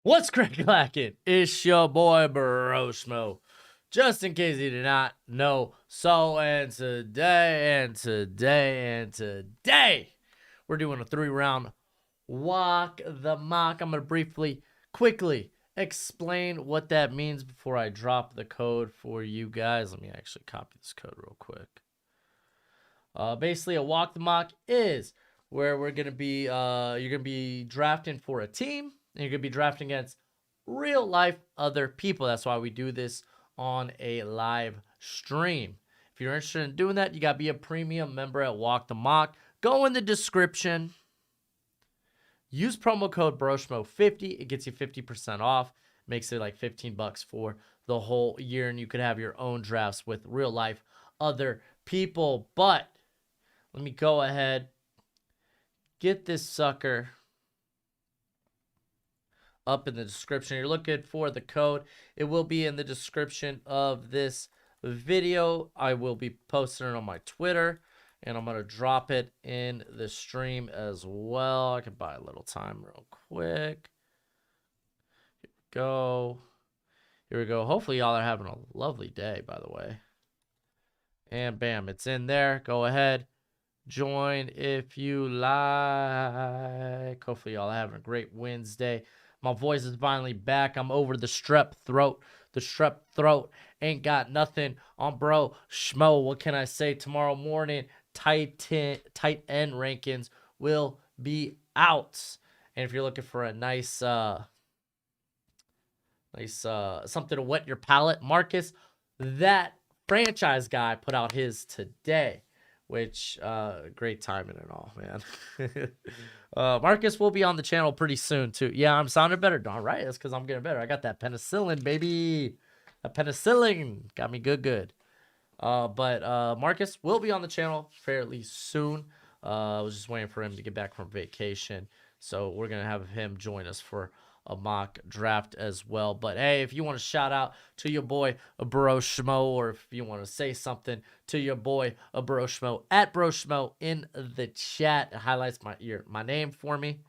What's crack-lackin'? It's your boy Broshmo. Just in case you did not know, today, we're doing a 3-round walk the mock. I'm gonna quickly explain what that means before I drop the code for you guys. Let me actually copy this code real quick. Basically, a walk the mock is where we're gonna be you're gonna be drafting for a team, and you're gonna be drafting against real life other people. That's why we do this on a live stream. If you're interested in doing that, you gotta be a premium member at Walk the Mock. Go in the description. Use promo code Broshmo50. It gets you 50% off. Makes it like $15 for the whole year, and you could have your own drafts with real life other people. But let me go ahead, get this sucker up in the description. You're looking for the code. It will be in the description of this video. I will be posting it on my Twitter, and I'm going to drop it in the stream as well. I can buy a little time real quick. Here we go. Hopefully y'all are having a lovely day, by the way. And bam, it's in there. Go ahead. Join if you like. Hopefully y'all are having a great Wednesday. My voice is finally back. I'm over the strep throat. The strep throat ain't got nothing on bro. Schmo, what can I say? Tomorrow morning, tight end rankings will be out. And if you're looking for a nice something to wet your palate, Marcus, that franchise guy, put out his today. Which, great timing and all, man. Marcus will be on the channel pretty soon, too. Yeah, I'm sounding better. All right, that's because I'm getting better. I got that penicillin, baby. That penicillin got me good. But Marcus will be on the channel fairly soon. I was just waiting for him to get back from vacation. So we're going to have him join us for a mock draft as well. But hey, if you want to shout out to your boy Broshmo, or if you want to say something to your boy Broshmo, at Broshmo in the chat, it highlights my name for me.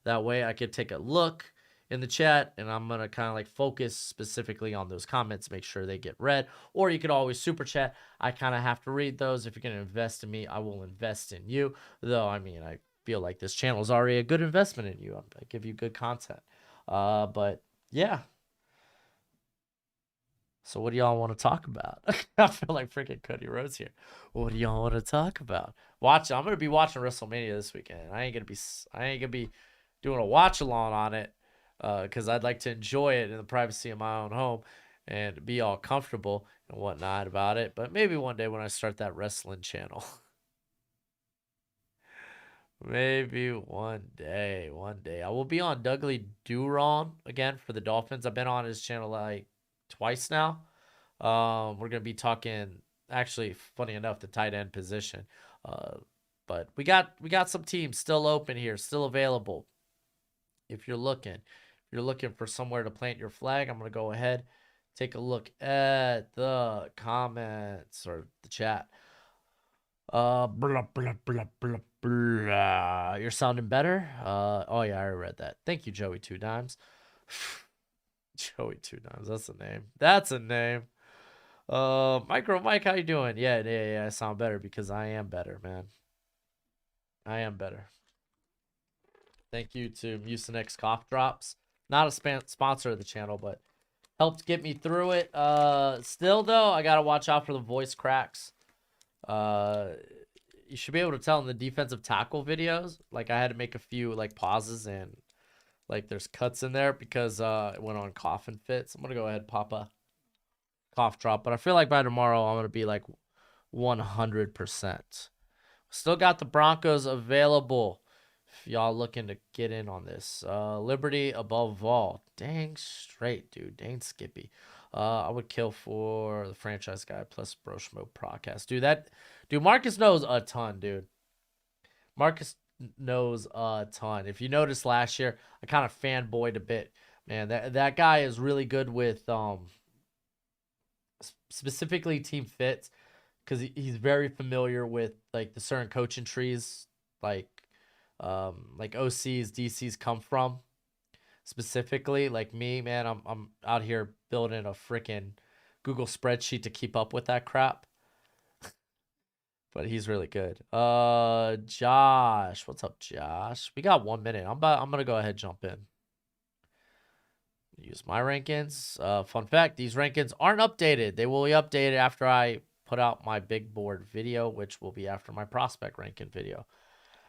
That way I could take a look in the chat, and I'm gonna kind of like focus specifically on those comments, make sure they get read. Or you could always super chat. I kind of have to read those. If you're gonna invest in me, I will invest in you. Though I mean, I feel like this channel is already a good investment in you. I give you good content. But yeah. So what do y'all want to talk about? I feel like freaking Cody Rhodes here. What do y'all want to talk about? I'm gonna be watching WrestleMania this weekend. I ain't gonna be doing a watch along on it, because I'd like to enjoy it in the privacy of my own home and be all comfortable and whatnot about it. But maybe one day when I start that wrestling channel. Maybe one day. I will be on Dougley Duron again for the Dolphins. I've been on his channel like twice now. We're gonna be talking, actually, funny enough, the tight end position. But we got some teams still open here, still available. If you're looking for somewhere to plant your flag, I'm gonna go ahead, take a look at the comments or the chat. Blah, blah, blah, blah, blah. You're sounding better. Oh yeah, I already read that. Thank you, Joey Two Dimes. Joey Two Dimes. That's a name. Micro Mike, how you doing? Yeah. I sound better because I am better, man. I am better. Thank you to Mucinex Cough Drops. Not a sponsor of the channel, but helped get me through it. Still though, I gotta watch out for the voice cracks. You should be able to tell in the defensive tackle videos. Like, I had to make a few like pauses, and like there's cuts in there because it went on coughing fits. I'm gonna go ahead and pop a cough drop, but I feel like by tomorrow I'm gonna be like 100%. Still got the Broncos available if y'all looking to get in on this. Liberty above all. Dang straight, dude. Dang Skippy. I would kill for the franchise guy plus Broshmo podcast. Dude, Marcus knows a ton, dude. Marcus knows a ton. If you noticed last year, I kind of fanboyed a bit. Man, that guy is really good with specifically team fits, because he's very familiar with like the certain coaching trees, like OCs, DCs come from. specifically. Like me, man, I'm out here building a freaking Google spreadsheet to keep up with that crap. But he's really good. Josh, what's up, Josh? We got 1 minute. I'm gonna go ahead and jump in. Use my rankings. Fun fact: these rankings aren't updated. They will be updated after I put out my big board video, which will be after my prospect ranking video.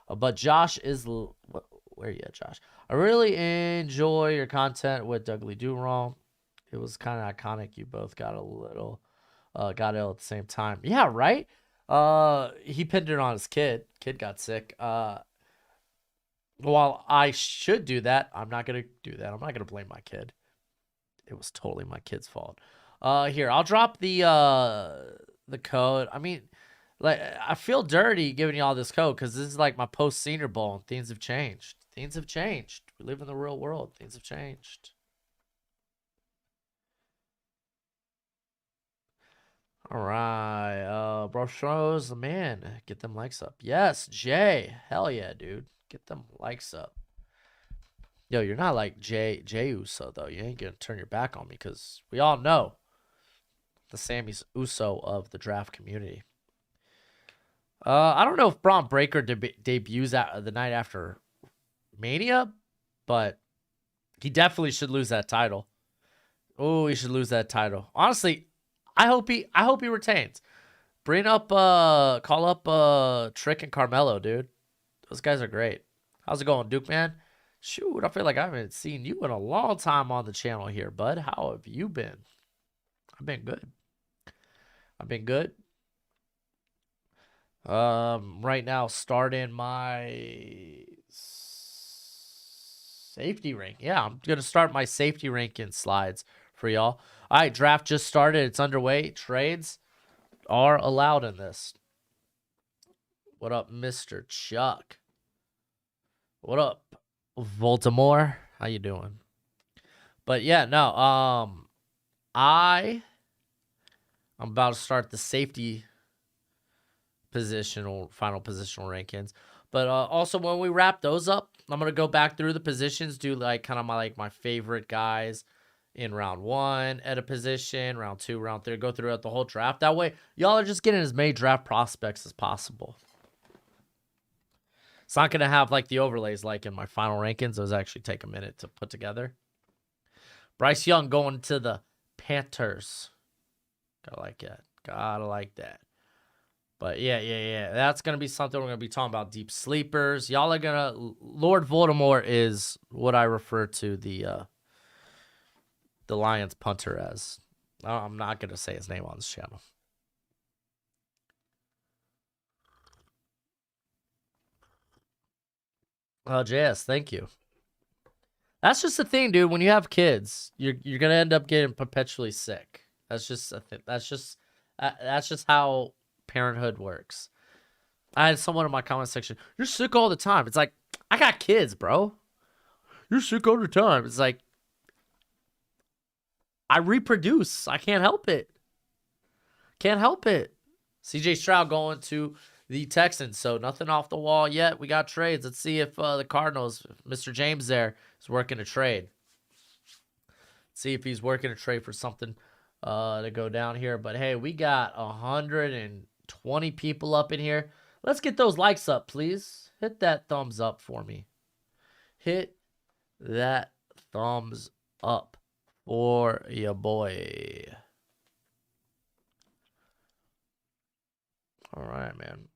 But Josh is where you at, Josh? I really enjoy your content with Dougly Do Wrong. It was kind of iconic. You both got a little, got ill at the same time. Yeah, right. He pinned it on his kid. Kid got sick. While I should do that, I'm not gonna do that. I'm not gonna blame my kid. It was totally my kid's fault. Here, I'll drop the code. I mean, like, I feel dirty giving you all this code because this is like my post senior bowl and things have changed. Things have changed. We live in the real world. Things have changed. All right, Broshmo's the man. Get them likes up. Yes, Jay. Hell yeah, dude. Get them likes up. Yo, you're not like Jay Uso though. You ain't gonna turn your back on me because we all know the Sammy's Uso of the draft community. I don't know if Braun Breaker debuts the night after Mania, but he definitely should lose that title. Oh, he should lose that title. Honestly, I hope he retains. Bring up call up Trick and Carmelo, dude. Those guys are great. How's it going, Duke man? Shoot, I feel like I haven't seen you in a long time on the channel here, bud. How have you been? I've been good. I've been good. Right now, starting my safety rank. Yeah, I'm gonna start my safety ranking slides for y'all. All right, draft just started. It's underway. Trades are allowed in this. What up, Mr. Chuck? What up, Baltimore? How you doing? But yeah, no. I'm about to start the safety final positional rankings. But also when we wrap those up, I'm gonna go back through the positions, do like kind of my favorite guys in round 1 at a position, round 2, round 3, go throughout the whole draft. That way, y'all are just getting as many draft prospects as possible. It's not gonna have like the overlays like in my final rankings. Those actually take a minute to put together. Bryce Young going to the Panthers. Gotta like that. Gotta like that. But yeah. That's going to be something we're going to be talking about. Deep sleepers. Y'all are going to... Lord Voldemort is what I refer to the Lions punter as. I'm not going to say his name on this channel. Oh, JS, thank you. That's just the thing, dude. When you have kids, you're going to end up getting perpetually sick. That's just a thing. That's just how parenthood works. I had someone in my comment section, you're sick all the time. It's like, I got kids, bro. You're sick all the time. It's like, I reproduce. I can't help it. Can't help it. CJ Stroud going to the Texans. So nothing off the wall yet. We got trades. Let's see if the Cardinals, Mr. James there, is working a trade. Let's see if he's working a trade for something to go down here. But hey, we got 120 people up in here. Let's get those likes up, please. Hit that thumbs up for me. Hit that thumbs up for your boy. All right, man.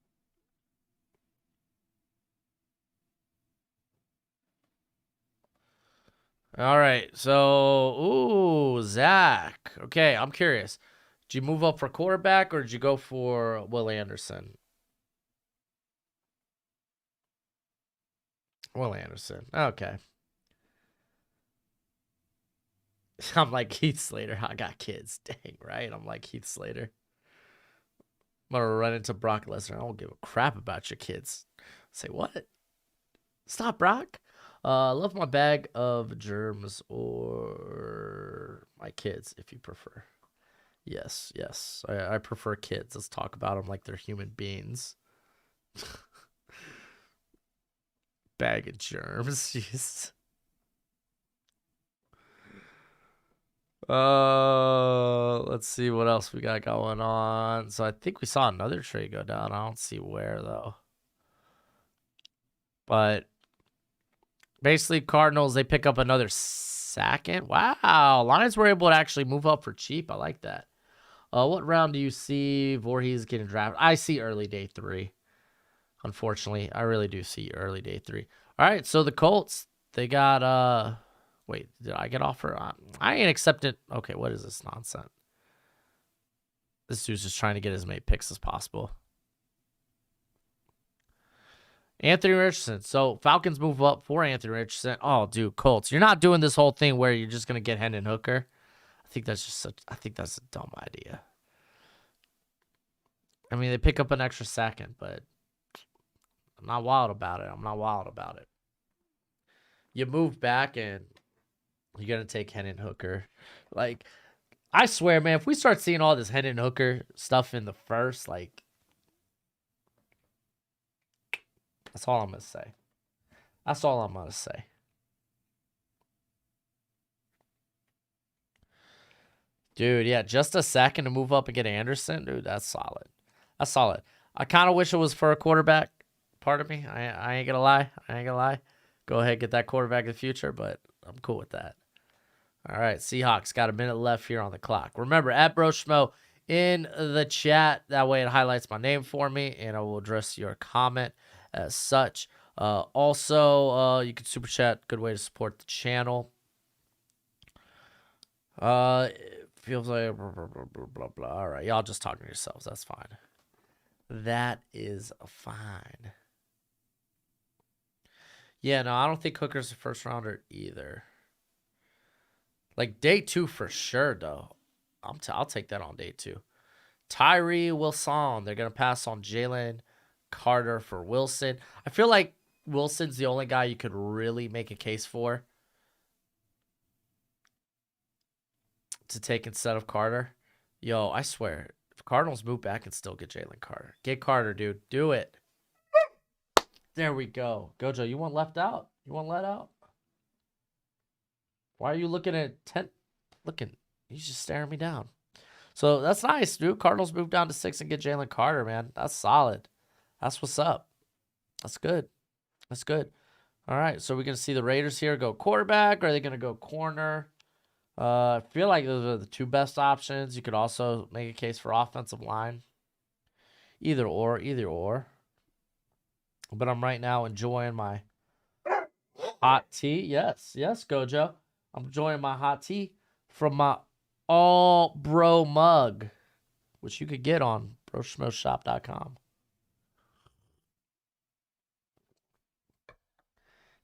All right, so, ooh, Zach. Okay, I'm curious. Did you move up for quarterback or did you go for Will Anderson? Will Anderson. Okay. I'm like Heath Slater. I got kids. Dang, right? I'm like Heath Slater. I'm going to run into Brock Lesnar. I don't give a crap about your kids. Say, what? Stop, Brock. Love my bag of germs or my kids, if you prefer. Yes. I prefer kids. Let's talk about them like they're human beings. Bag of germs. Jeez. Let's see what else we got going on. So I think we saw another trade go down. I don't see where though. But basically, Cardinals, they pick up another second. Wow, Lions were able to actually move up for cheap. I like that. What round do you see Voorhees getting drafted? I see early day 3. Unfortunately, I really do see early day 3. All right, so the Colts, they got wait, did I get offer? I ain't accepted. Okay, what is this nonsense? This dude's just trying to get as many picks as possible. Anthony Richardson. So Falcons move up for Anthony Richardson. Oh, dude, Colts, you're not doing this whole thing where you're just gonna get Hendon Hooker. I think that's a dumb idea. I mean, they pick up an extra second, but I'm not wild about it. You move back and you're gonna take Hendon Hooker. Like, I swear, man, if we start seeing all this Hendon Hooker stuff in the first, like, that's all I'm gonna say. That's all I'm gonna say. Dude, yeah, just a second to move up and get Anderson. Dude, that's solid. That's solid. I kind of wish it was for a quarterback. Part of me. I ain't gonna lie. Go ahead, get that quarterback in the future, but I'm cool with that. All right, Seahawks got a minute left here on the clock. Remember, at Broshmo in the chat. That way it highlights my name for me, and I will address your comment as such. Also, you can super chat. Good way to support the channel. It feels like blah, blah, blah, blah, blah, blah. All right, y'all just talking to yourselves. That's fine. That is fine. Yeah, no, I don't think Hooker's a first rounder either. Like day 2 for sure, though. I'll take that on day 2. Tyree Wilson. They're gonna pass on Jalen Carter for Wilson. I feel like Wilson's the only guy you could really make a case for to take instead of Carter. Yo, I swear, if Cardinals move back and still get Jalen Carter, get Carter, dude. Do it. There we go. Gojo, you want left out? You want let out? Why are you looking at 10? He's just staring me down. So that's nice, dude. Cardinals move down to 6 and get Jalen Carter, man. That's solid. That's what's up. That's good. That's good. All right, so we're going to see the Raiders here go quarterback, or are they going to go corner? I feel like those are the 2 best options. You could also make a case for offensive line. Either or. But I'm right now enjoying my hot tea. Yes, Gojo. I'm enjoying my hot tea from my All Bro mug, which you could get on broshmoshop.com.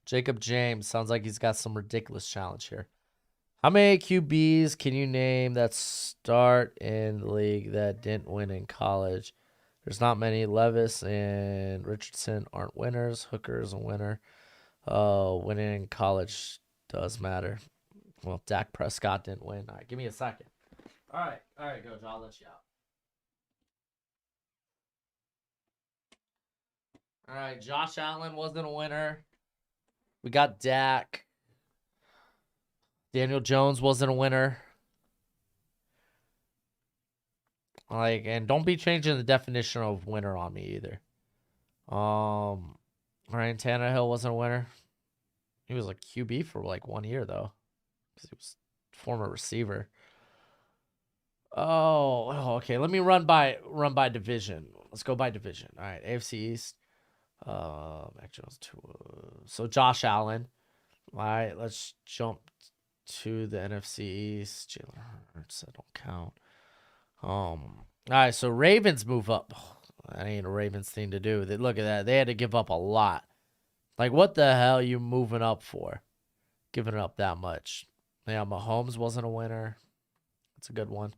Jacob James sounds like he's got some ridiculous challenge here. How many QBs can you name that start in the league that didn't win in college? There's not many. Levis and Richardson aren't winners. Hooker is a winner. Winning in college does matter. Well, Dak Prescott didn't win. All right, give me a second. All right, Coach. I'll let you out. All right, Josh Allen wasn't a winner. We got Dak. Daniel Jones wasn't a winner. Like, and don't be changing the definition of winner on me either. Ryan Tannehill wasn't a winner. He was like QB for like 1 year though, because he was a former receiver. Oh, okay. Let me run by division. Let's go by division. All right, AFC East. Mac Jones so Josh Allen. All right, let's jump to the NFC East. Jalen Hurts, that don't count. All right, so Ravens move up. Oh, that ain't a Ravens thing to do. Look at that. They had to give up a lot. Like, what the hell are you moving up for? Giving up that much. Yeah, Mahomes wasn't a winner. That's a good one.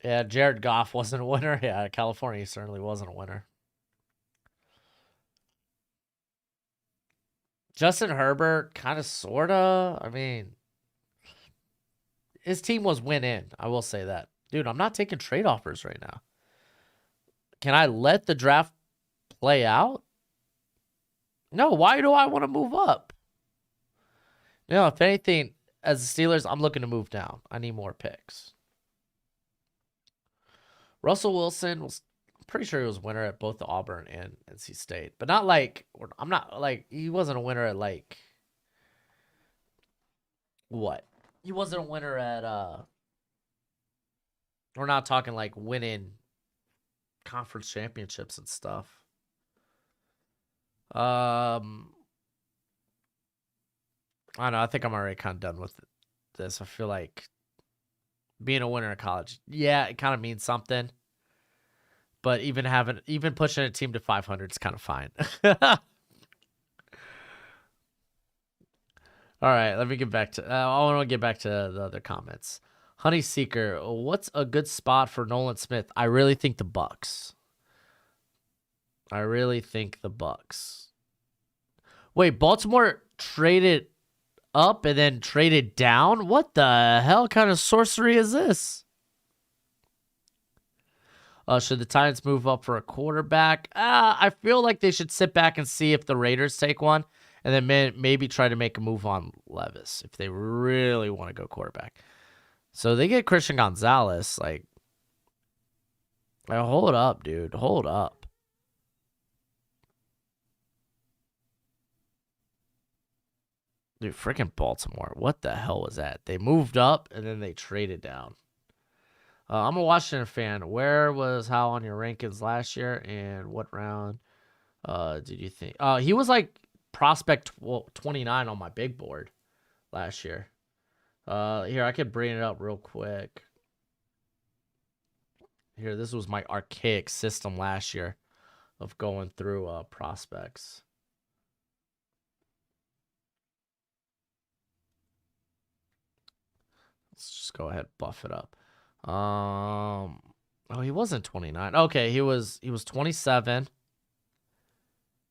Yeah, Jared Goff wasn't a winner. Yeah, California certainly wasn't a winner. Justin Herbert, kind of, sort of. I mean, his team was win-in. I will say that. Dude, I'm not taking trade offers right now. Can I let the draft play out? No, why do I want to move up? If anything, as the Steelers, I'm looking to move down. I need more picks. Russell Wilson was, I'm pretty sure he was a winner at both the Auburn and NC State, but not like, I'm not like, he wasn't a winner at like, what? He wasn't a winner at, we're not talking like winning conference championships and stuff. I don't know. I think I'm already kind of done with this. I feel like being a winner in college, yeah, it kind of means something. But even pushing a team to 500 is kind of fine. All right, let me get back to. I want to get back to the other comments. Honey Seeker, what's a good spot for Nolan Smith? I really think the Bucks. Wait, Baltimore traded up and then traded down? What the hell kind of sorcery is this? Should the Titans move up for a quarterback? I feel like they should sit back and see if the Raiders take one, and then maybe try to make a move on Levis if they really want to go quarterback. So they get Christian Gonzalez. Like, hold up, dude. Hold up. Dude, freaking Baltimore. What the hell was that? They moved up, and then they traded down. I'm a Washington fan. Where was Hal on your rankings last year, and what round did you think? He was like prospect 29 on my big board last year. Here, I could bring it up real quick. Here, this was my archaic system last year of going through prospects. Let's just go ahead and buff it up. Oh, he wasn't 29. Okay, he was 27.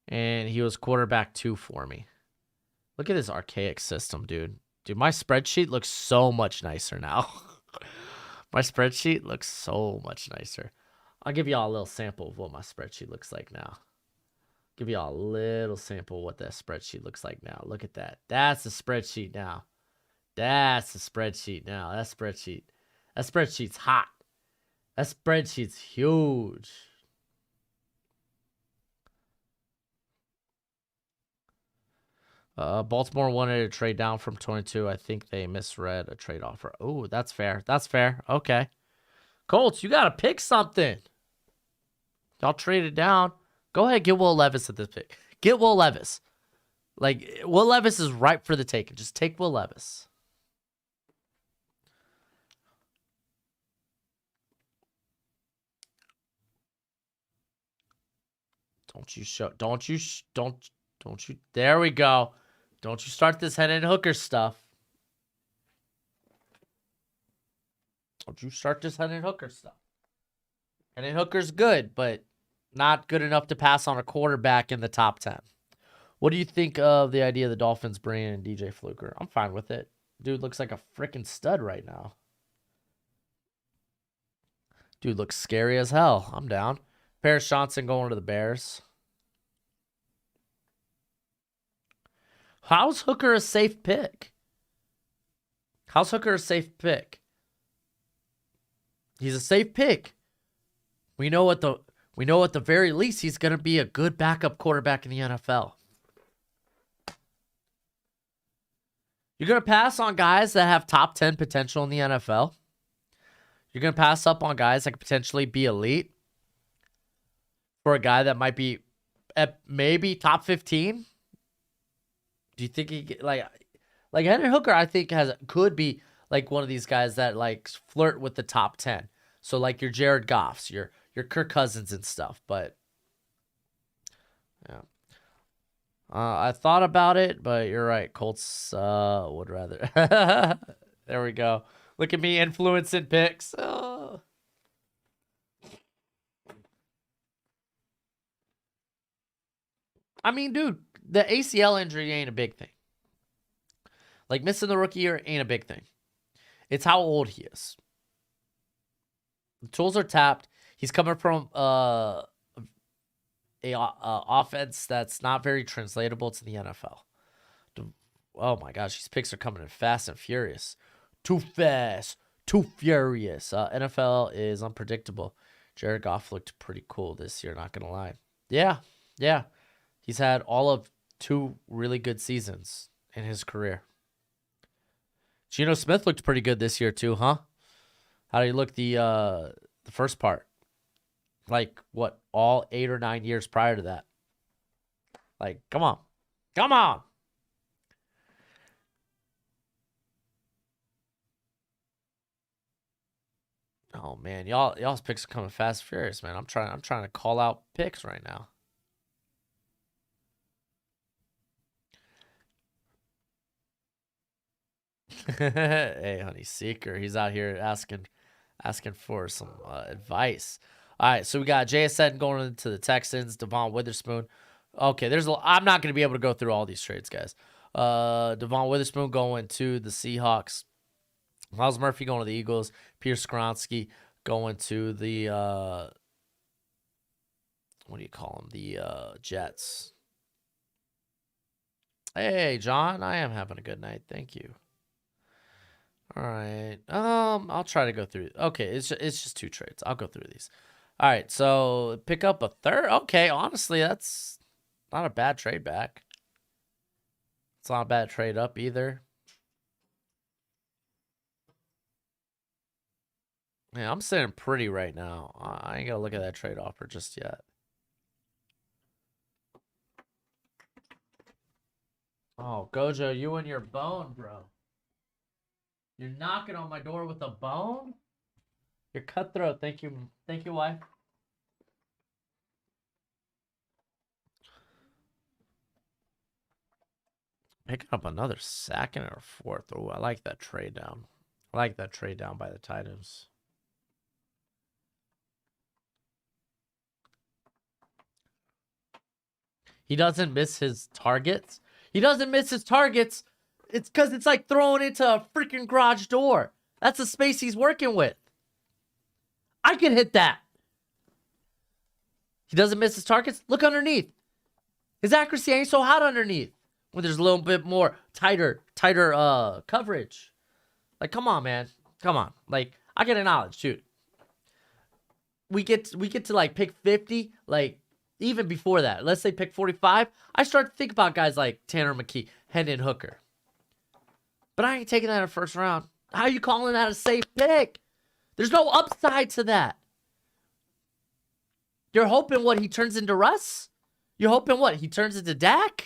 And he was quarterback 2 for me. Look at this archaic system, dude. Dude, my spreadsheet looks so much nicer now. My spreadsheet looks so much nicer. I'll give y'all a little sample of what my spreadsheet looks like now. Give y'all a little sample of what that spreadsheet looks like now. Look at that. That's the spreadsheet now. That's the spreadsheet now. That spreadsheet's hot. That spreadsheet's huge. Baltimore wanted to trade down from 22. I think they misread a trade offer. Oh, that's fair. That's fair. Okay. Colts, you got to pick something. Y'all traded down. Go ahead, get Will Levis at this pick. Get Will Levis. Like, Will Levis is ripe for the taking. Just take Will Levis. Don't you, there we go. Don't you start this Hendon Hooker stuff. Don't you start this Hendon Hooker stuff. Hendon Hooker's good, but not good enough to pass on a quarterback in the top 10. What do you think of the idea of the Dolphins bringing in DJ Fluker? I'm fine with it. Dude looks like a freaking stud right now. Dude looks scary as hell. I'm down. Paris Johnson going to the Bears. How's Hooker a safe pick? How's Hooker a safe pick? He's a safe pick. We know at the very least he's going to be a good backup quarterback in the NFL. You're going to pass on guys that have top 10 potential in the NFL. You're going to pass up on guys that could potentially be elite for a guy that might be at maybe top 15. Do you think he like Hendon Hooker? I think could be like one of these guys that like flirt with the top 10. So like your Jared Goffs, your Kirk Cousins and stuff. But yeah, I thought about it, but you're right. Colts would rather. There we go. Look at me influencing picks. Oh. I mean, dude, the ACL injury ain't a big thing. Like, missing the rookie year ain't a big thing. It's how old he is. The tools are tapped. He's coming from a offense that's not very translatable to the NFL. Oh my gosh, these picks are coming in fast and furious. Too fast, too furious. NFL is unpredictable. Jared Goff looked pretty cool this year, not gonna lie. Yeah, yeah. He's had all of 2 really good seasons in his career. Geno Smith looked pretty good this year too, huh? How did he look the first part? Like what, all 8 or 9 years prior to that? Like, come on. Come on. Oh man, y'all's picks are coming fast and furious, man. I'm trying to call out picks right now. Hey, honey seeker, he's out here asking for some advice. All right, so we got JSN going into the Texans, Devon Witherspoon. Okay, I'm not going to be able to go through all these trades, guys. Devon Witherspoon going to the Seahawks. Miles Murphy going to the Eagles. Pierce Skronsky going to the what do you call them? The Jets. Hey, John, I am having a good night. Thank you. All right. I'll try to go through. Okay, it's just 2 trades. I'll go through these. All right, so pick up a third. Okay, honestly, that's not a bad trade back. It's not a bad trade up either. Yeah, I'm sitting pretty right now. I ain't gonna look at that trade offer just yet. Oh, Gojo, you and your bone, bro. You're knocking on my door with a bone? You're cutthroat. Thank you, wife. Picking up another second or fourth. Oh, I like that trade down. I like that trade down by the Titans. He doesn't miss his targets. He doesn't miss his targets. It's because it's like throwing into a freaking garage door. That's the space he's working with. I can hit that. He doesn't miss his targets. Look underneath. His accuracy ain't so hot underneath when there's a little bit more tighter coverage. Like, come on, man. Come on. Like, I can acknowledge, dude. We get to like pick 50, like even before that. Let's say pick 45. I start to think about guys like Tanner McKee, Hendon Hooker. But I ain't taking that in the first round. How are you calling that a safe pick? There's no upside to that. You're hoping what, he turns into Russ? You're hoping what, he turns into Dak?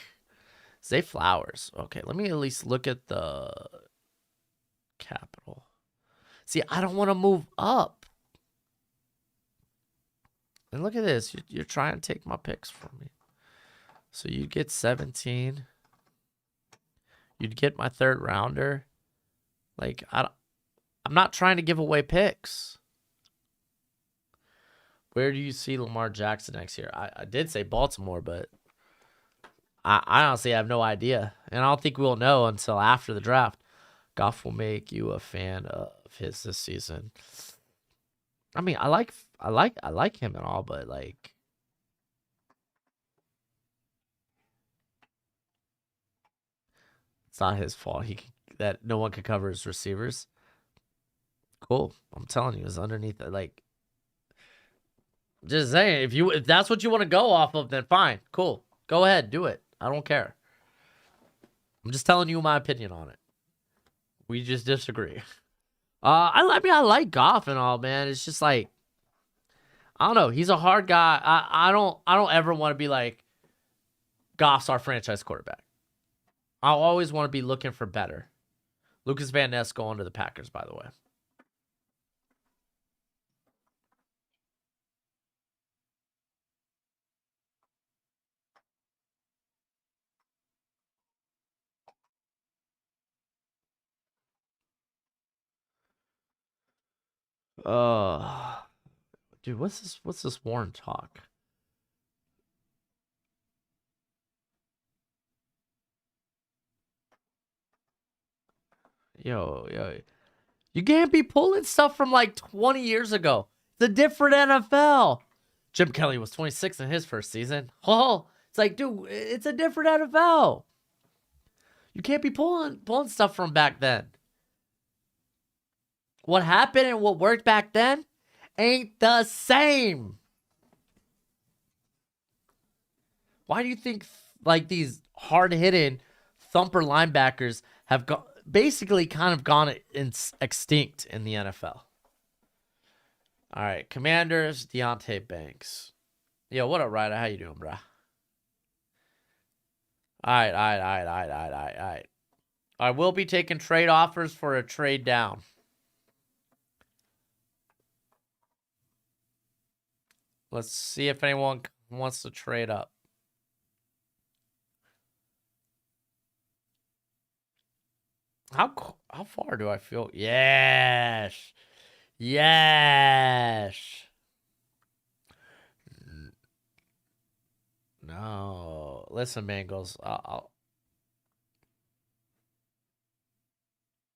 Zay Flowers. Okay, let me at least look at the capital. See, I don't want to move up. And look at this. You're trying to take my picks from me. So you'd get 17. You'd get my 3rd rounder. Like, I'm not trying to give away picks. Where do you see Lamar Jackson next year? I did say Baltimore, but I honestly have no idea. And I don't think we'll know until after the draft. Goff will make you a fan of his this season. I mean, I like him and all, but like, it's not his fault. That no one could cover his receivers. Cool. I'm telling you, it's underneath it. Like, just saying, if that's what you want to go off of, then fine, cool, go ahead, do it. I don't care. I'm just telling you my opinion on it. We just disagree. I like Goff and all, man. It's just like, I don't know. He's a hard guy. I don't ever want to be like, Goff's our franchise quarterback. I'll always want to be looking for better. Lucas Van Ness going to the Packers, by the way. Dude, what's this Warren talk? Yo, you can't be pulling stuff from like 20 years ago. It's a different NFL. Jim Kelly was 26 in his first season. Oh, it's like, dude, it's a different NFL. You can't be pulling stuff from back then. What happened and what worked back then ain't the same. Why do you think like these hard-hitting thumper linebackers have basically kind of gone extinct in the NFL? All right, Commanders, Deontay Banks. Yo, what up, Ryder? How you doing, bro? All right. I will be taking trade offers for a trade down. Let's see if anyone wants to trade up. How far do I feel? Yes. Yes. No. Listen, Bengals.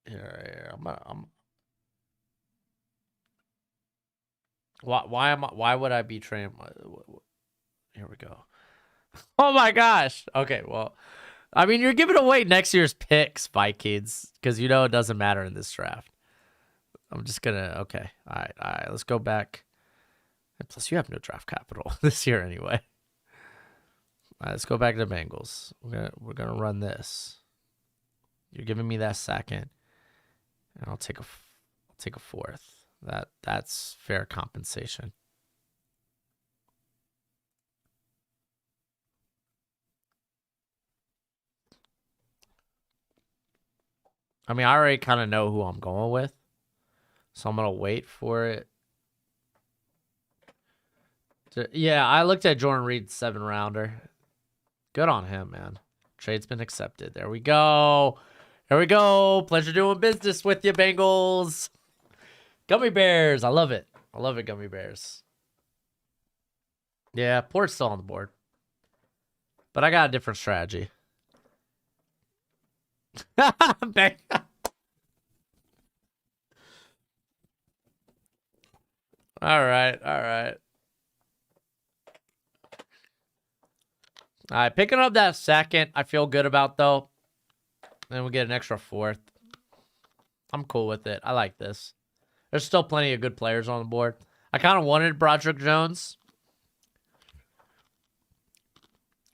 Here. Why would I be trading? Here we go. Oh my gosh. Okay, well, I mean, you're giving away next year's picks, Vikings, because you know it doesn't matter in this draft. I'm just gonna okay. All right. Let's go back. And plus, you have no draft capital this year anyway. All right, let's go back to the Bengals. We're gonna run this. You're giving me that second, and I'll take a fourth. That's fair compensation. I mean, I already kind of know who I'm going with, so I'm gonna wait for it. Yeah, I looked at Jordan Reed's 7-rounder. Good on him, man. Trade's been accepted. There we go. Pleasure doing business with you, Bengals. Gummy bears. I love it. Gummy bears. Yeah, Port's still on the board. But I got a different strategy. All right. All right, picking up that second, I feel good about, though. Then we get an extra fourth. I'm cool with it. I like this. There's still plenty of good players on the board. I kind of wanted Broderick Jones,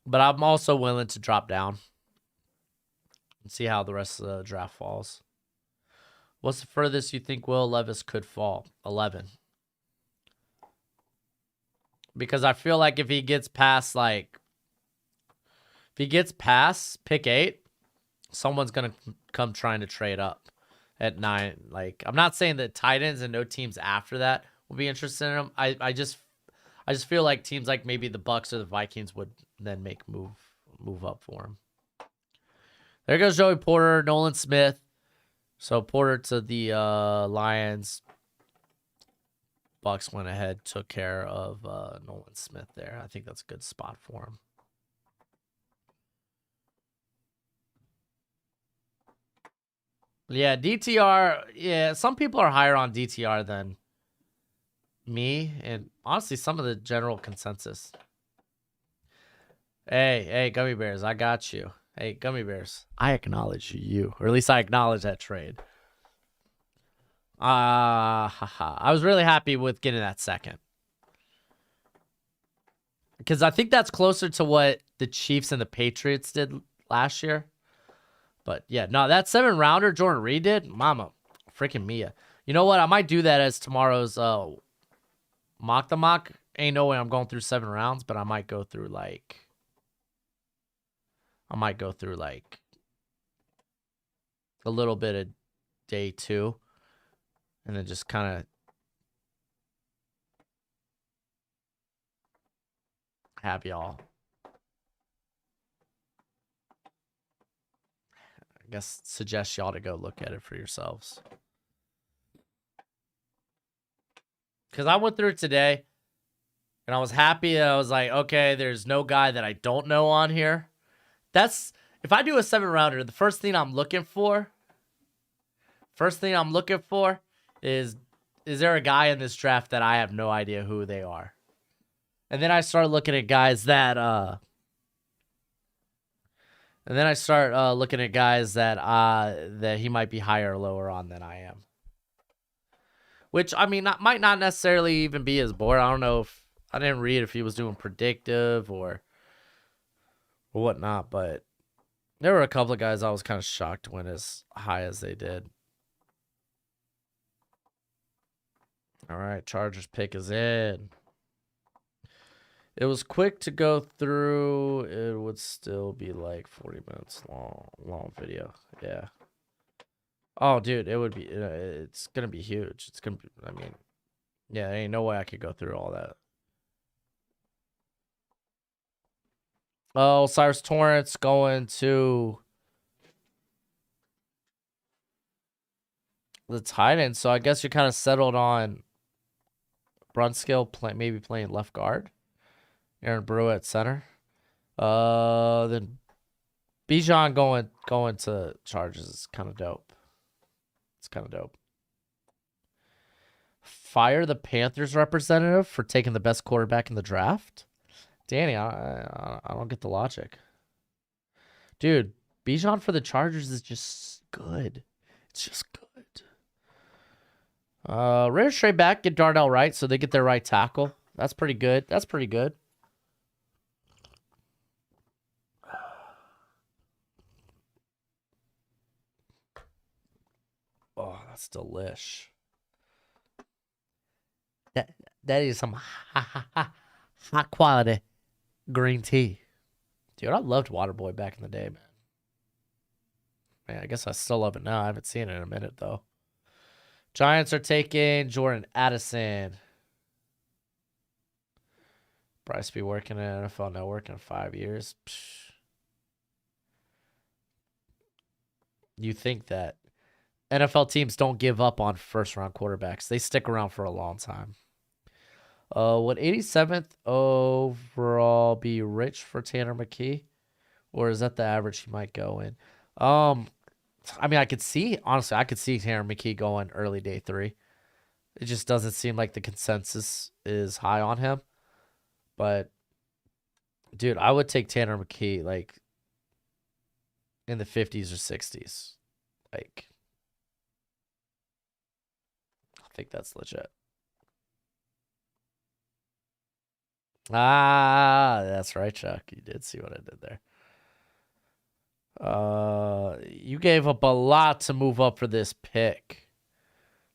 but I'm also willing to drop down and see how the rest of the draft falls. What's the furthest you think Will Levis could fall? 11. Because I feel like if he gets past pick 8, someone's going to come trying to trade up at 9. Like, I'm not saying that tight ends and no teams after that will be interested in him. I just feel like teams like maybe the Bucks or the Vikings would then move up for him. There goes Joey Porter, Nolan Smith. So Porter to the Lions. Bucks went ahead, took care of Nolan Smith there. I think that's a good spot for him. Yeah, DTR. Yeah, some people are higher on DTR than me, and honestly, some of the general consensus. Hey, Gummy Bears, I got you. Hey, Gummy Bears, I acknowledge you, or at least I acknowledge that trade. I was really happy with getting that second. Because I think that's closer to what the Chiefs and the Patriots did last year. But yeah, no, that 7-rounder Jordan Reed did, mama, freaking Mia. You know what? I might do that as tomorrow's mock the mock. Ain't no way I'm going through 7 rounds, but I might go through like a little bit of day 2. And then just kind of have y'all, I guess, suggest y'all to go look at it for yourselves. Because I went through it today, and I was happy. I was like, okay, there's no guy that I don't know on here. That's, if I do a 7-rounder, the first thing I'm looking for is there a guy in this draft that I have no idea who they are? And then I start looking at guys that And then I start looking at guys that he might be higher or lower on than I am. Which, I mean, might not necessarily even be his board. I don't know if I didn't read if he was doing predictive or whatnot, but there were a couple of guys I was kind of shocked went as high as they did. All right, Chargers pick is in. It was quick to go through. It would still be like 40 minutes long video. Yeah. Oh, dude, it would be. It's gonna be huge. It's gonna be. I mean, yeah, there ain't no way I could go through all that. Oh, Cyrus Torrance going to the tight end. So I guess you're kind of settled on Brunskill maybe playing left guard. Aaron Brewer at center. Then Bijan going to Chargers is kind of dope. It's kind of dope. Fire the Panthers representative for taking the best quarterback in the draft. Danny, I don't get the logic. Dude, Bijan for the Chargers is just good. It's just good. Raiders trade back, get Darnell Wright, so they get their right tackle. That's pretty good. That's pretty good. Oh, that's delish. That is some hot quality green tea. Dude, I loved Waterboy back in the day, man. Man, I guess I still love it now. I haven't seen it in a minute, though. Giants are taking Jordan Addison. Bryce be working at NFL Network in 5 years. Psh. You think that NFL teams don't give up on first-round quarterbacks. They stick around for a long time. Would 87th overall be rich for Tanner McKee? Or is that the average he might go in? I mean, I could see Tanner McKee going early day 3. It just doesn't seem like the consensus is high on him. But, dude, I would take Tanner McKee, like, in the 50s or 60s. Like, I think that's legit. Ah, that's right, Chuck. You did see what I did there. You gave up a lot to move up for this pick.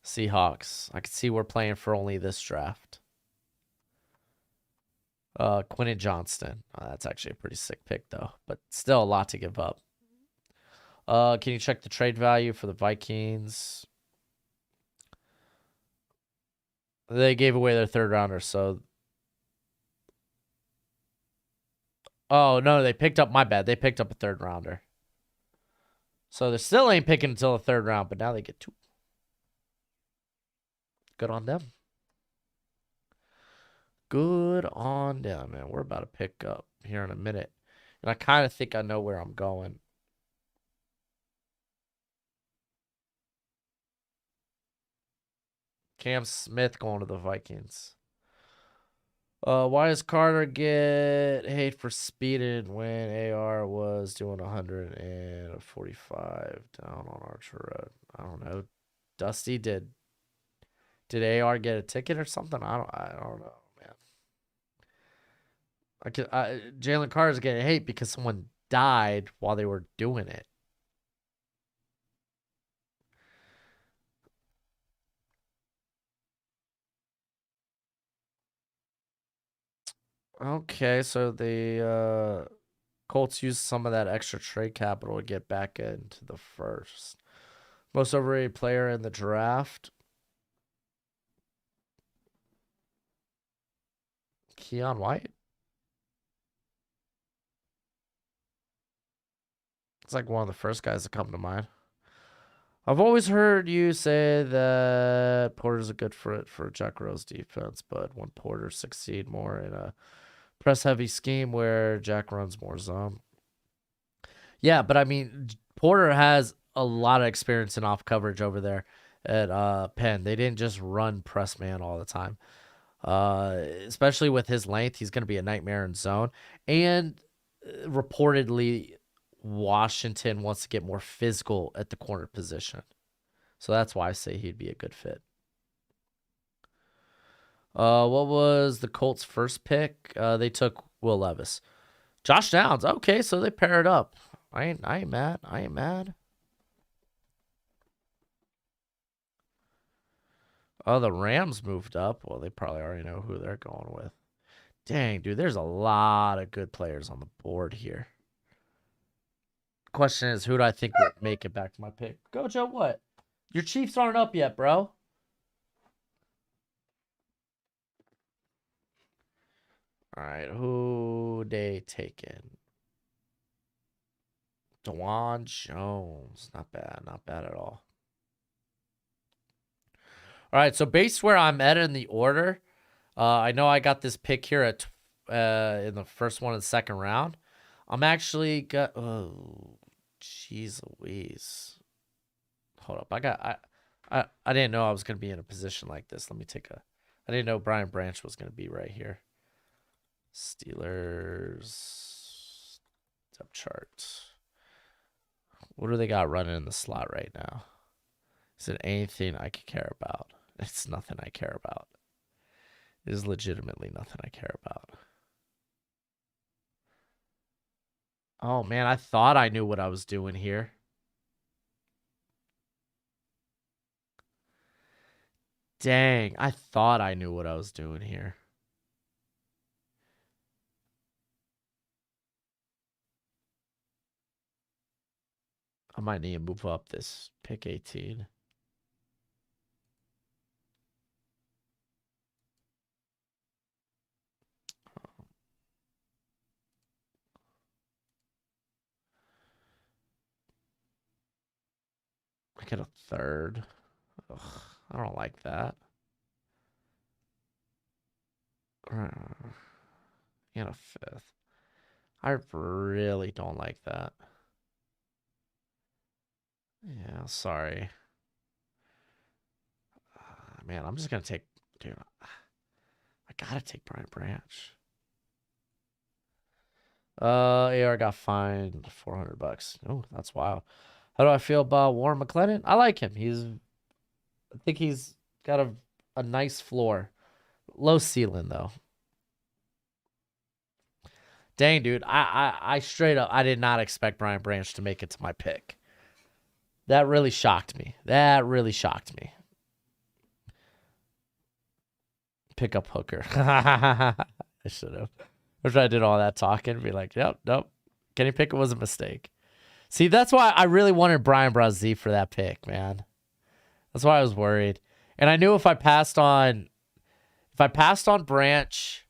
Seahawks. I can see we're playing for only this draft. Quentin Johnston. That's actually a pretty sick pick, though. But still a lot to give up. Can you check the trade value for the Vikings? They gave away their 3rd rounder, so... Oh, no, they picked up... My bad. They picked up a 3rd rounder. So they still ain't picking until the 3rd round, but now they get 2. Good on them. Good on them, man. We're about to pick up here in a minute. And I kind of think I know where I'm going. Cam Smith going to the Vikings. Why does Carter get hate for speeding when AR was doing 145 down on Archer Road? I don't know. Dusty, did AR get a ticket or something? I don't know, man. Jalen Carter's getting hate because someone died while they were doing it. Okay, so the Colts used some of that extra trade capital to get back into the first. Most overrated player in the draft. Keon White. It's like one of the first guys that come to mind. I've always heard you say that Porter's a good fit for Jack Rowe's defense, but when Porter succeed more in a press-heavy scheme where Jack runs more zone. Yeah, but I mean, Porter has a lot of experience in off coverage over there at Penn. They didn't just run press man all the time. Especially with his length, he's going to be a nightmare in zone. And reportedly, Washington wants to get more physical at the corner position. So that's why I say he'd be a good fit. What was the Colts' first pick? They took Will Levis. Josh Downs. Okay, so they pair it up. I ain't mad. I ain't mad. Oh, the Rams moved up. Well, they probably already know who they're going with. Dang, dude, there's a lot of good players on the board here. Question is, who do I think will make it back to my pick? Go, Joe, what? Your Chiefs aren't up yet, bro. All right, who they taking? Dwan Jones. Not bad. Not bad at all. All right, so based where I'm at in the order, I know I got this pick here at in the first one of the second round. I'm actually got. Oh, jeez Louise. Hold up. I didn't know I was gonna be in a position like this. Let me take a. I didn't know Brian Branch was gonna be right here. Steelers depth chart. What do they got running in the slot right now? Is it anything I could care about? It's nothing I care about. It is legitimately nothing I care about. Oh, man, I thought I knew what I was doing here. Dang, I thought I knew what I was doing here. I might need to move up this pick 18. I get a third. Ugh, I don't like that. And a fifth. I really don't like that. Yeah, sorry. Man, I'm just going to take... Dude, I got to take Brian Branch. AR got fined $400. Oh, that's wild. How do I feel about Warren McClendon? I like him. I think he's got a nice floor. Low ceiling, though. Dang, dude. I straight up, I did not expect Brian Branch to make it to my pick. That really shocked me. That really shocked me. Pick up Hooker. I should have. After I did all that talking, be like, yep, nope. Kenny Pickett was a mistake. See, that's why I really wanted Brian Brazee for that pick, man. That's why I was worried. And I knew if I passed on Branch,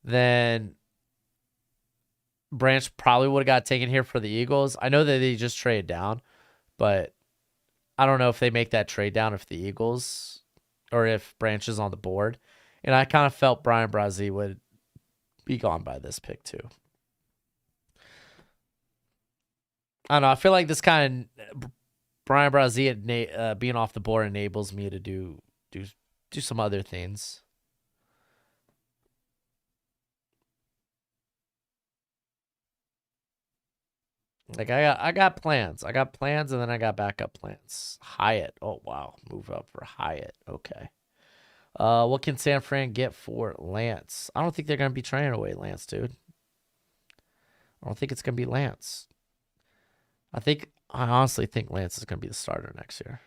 then Branch probably would have got taken here for the Eagles. I know that they just traded down, but I don't know if they make that trade down if the Eagles or if Branch is on the board. And I kind of felt Brian Brazee would be gone by this pick too. I don't know. I feel like this kind of Brian Brazee being off the board enables me to do some other things. Like I got plans. I got plans and then I got backup plans. Hyatt. Oh wow. Move up for Hyatt. Okay. What can San Fran get for Lance? I don't think they're gonna be trading away Lance, dude. I don't think it's gonna be Lance. I honestly think Lance is gonna be the starter next year.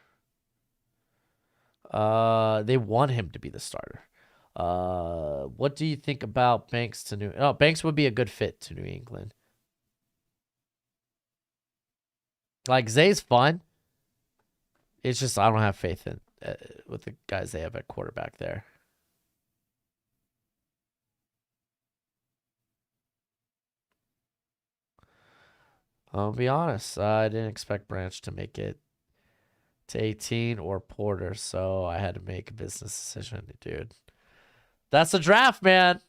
They want him to be the starter. What do you think about Banks to New? Oh, Banks would be a good fit to New England. Like Zay's fun. It's just I don't have faith in with the guys they have at quarterback there. I'll be honest. I didn't expect Branch to make it to 18 or Porter, so I had to make a business decision, dude. That's a draft, man.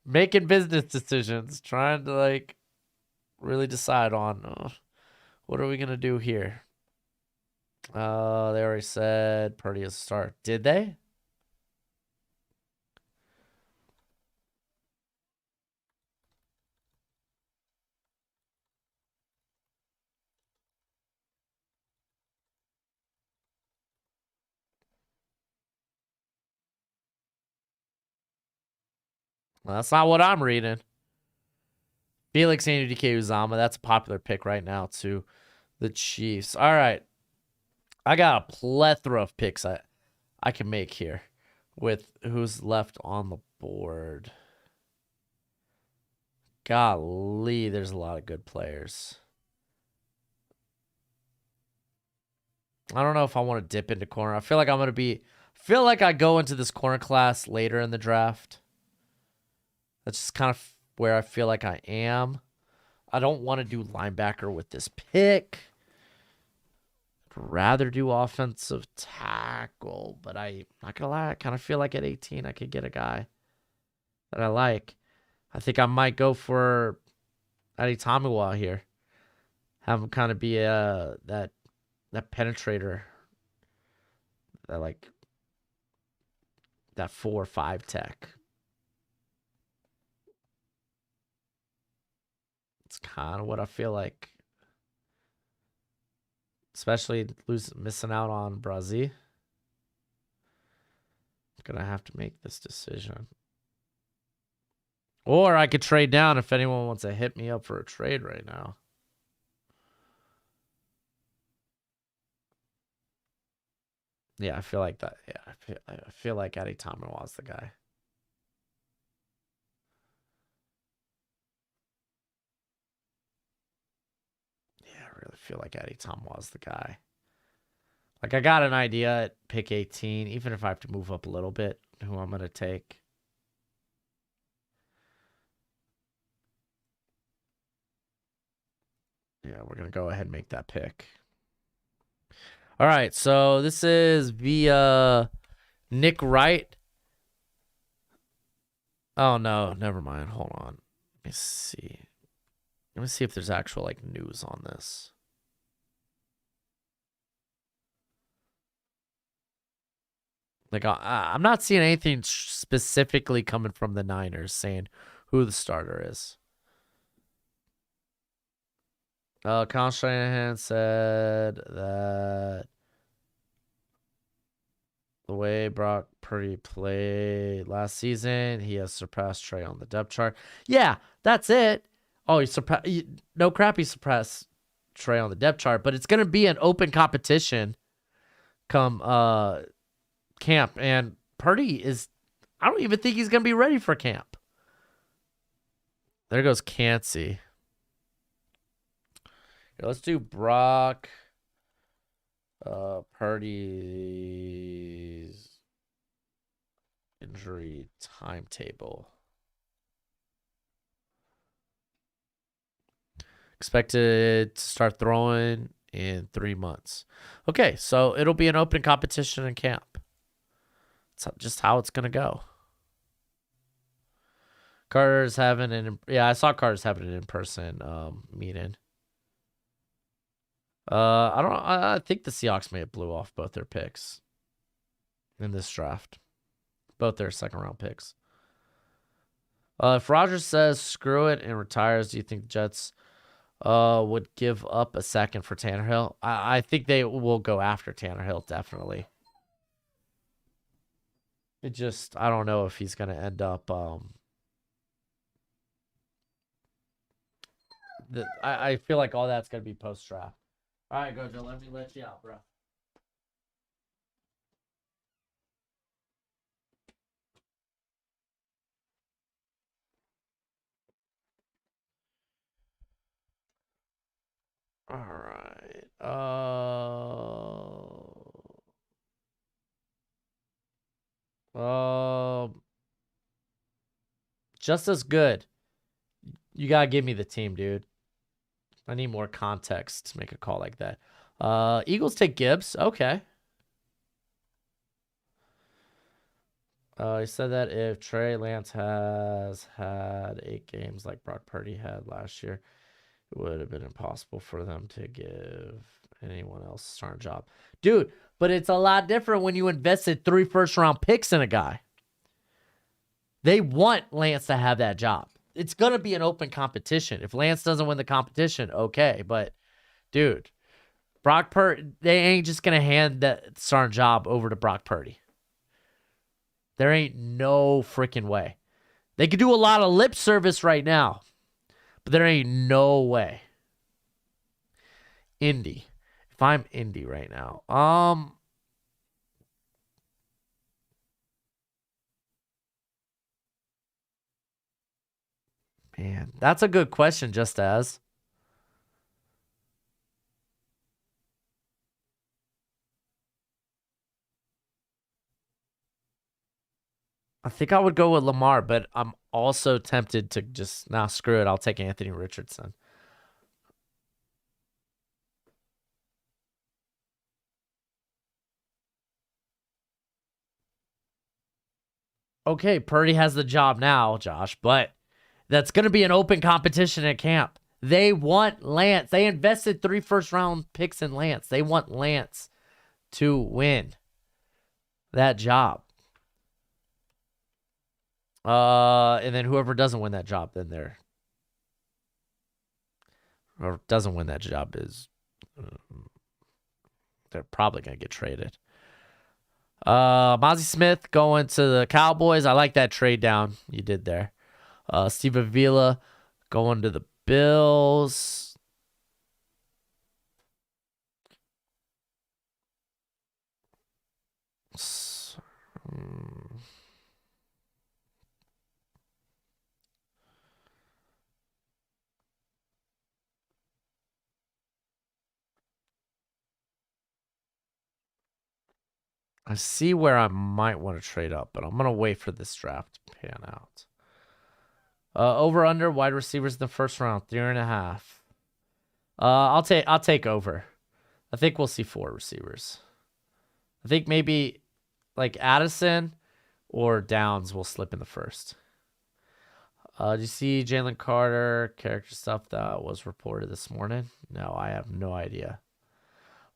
Making business decisions, trying to like really decide on what are we gonna do here. They already said Purdy is a start. Did they? Well, that's not what I'm reading. Felix Anudike Uzama. That's a popular pick right now to the Chiefs. All right. I got a plethora of picks I can make here with who's left on the board. Golly, there's a lot of good players. I don't know if I want to dip into corner. I feel like I go into this corner class later in the draft. That's just kind of where I feel like I am. I don't want to do linebacker with this pick. I'd rather do offensive tackle, but I'm not gonna lie, I kind of feel like at 18 I could get a guy that I like. I think I might go for Adi Tamiwa here. Have him kind of be that penetrator, that 4 or 5 tech. It's kind of what I feel like. Especially missing out on Brazil. I'm gonna have to make this decision. Or I could trade down if anyone wants to hit me up for a trade right now. Yeah, I feel like that. Yeah, I feel like Adi Tamiwa was the guy. Yeah, I really feel like Adi Tamiwa was the guy. Like, I got an idea at pick 18, even if I have to move up a little bit, who I'm going to take. Yeah, we're going to go ahead and make that pick. All right, so this is via Nick Wright. Oh, no, never mind. Hold on. Let me see. Let me see if there's actual, like, news on this. Like, I'm not seeing anything specifically coming from the Niners saying who the starter is. Kyle Shanahan said that the way Brock Purdy played last season, he has surpassed Trey on the depth chart. Yeah, that's it. Oh, he surpassed. No crap, he surpassed Trey on the depth chart, but it's going to be an open competition come camp. And Purdy I don't even think he's going to be ready for camp. There goes Cansey. Here, let's do Brock Purdy's injury timetable. Expected to start throwing in 3 months. Okay, so it'll be an open competition in camp. It's just how it's going to go. Carter's having I saw Carter's having an in-person meeting. I think the Seahawks may have blew off both their picks in this draft. Both their second-round picks. If Rodgers says screw it and retires, do you think the Jets would give up a second for Tannehill? I think they will go after Tannehill, definitely. I don't know if he's going to end up... I feel like all that's going to be post-draft. All right, Gojo, let me let you out, bro. All right. Just as good. You gotta give me the team, dude. I need more context to make a call like that. Eagles take Gibbs. Okay. He said that if Trey Lance has had 8 games like Brock Purdy had last year, it would have been impossible for them to give anyone else a starting job. Dude, but it's a lot different when you invested 3 first-round picks in a guy. They want Lance to have that job. It's going to be an open competition. If Lance doesn't win the competition, okay. But, dude, Brock Purdy, they ain't just going to hand that starting job over to Brock Purdy. There ain't no freaking way. They could do a lot of lip service right now, but there ain't no way. Indy. If I'm Indy right now, man, that's a good question. Just as I think I would go with Lamar, but I'm also tempted to just screw it. I'll take Anthony Richardson. Okay, Purdy has the job now, Josh, but that's going to be an open competition at camp. They want Lance. They invested 3 first-round picks in Lance. They want Lance to win that job. And then whoever doesn't win that job, then or doesn't win that job is they're probably going to get traded. Mozzie Smith going to the Cowboys. I like that trade down you did there. Steve Avila going to the Bills. I see where I might want to trade up, but I'm going to wait for this draft to pan out. Over under wide receivers in the first round, 3.5. I'll take over. I think we'll see 4 receivers. I think maybe like Addison or Downs will slip in the first. Do you see Jalen Carter character stuff that was reported this morning? No, I have no idea.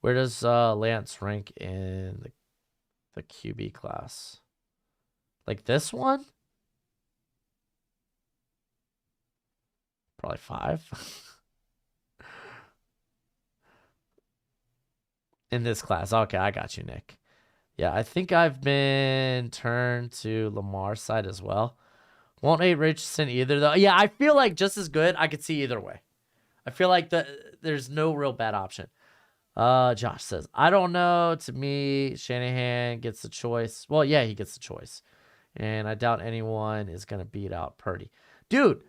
Where does Lance rank in the QB class? Like this one? Probably 5. In this class. Okay, I got you, Nick. Yeah, I think I've been turned to Lamar's side as well. Won't hate Richardson either, though. Yeah, I feel like just as good. I could see either way. I feel like there's no real bad option. Josh says, I don't know. To me, Shanahan gets the choice. Well, yeah, he gets the choice. And I doubt anyone is going to beat out Purdy. Dude,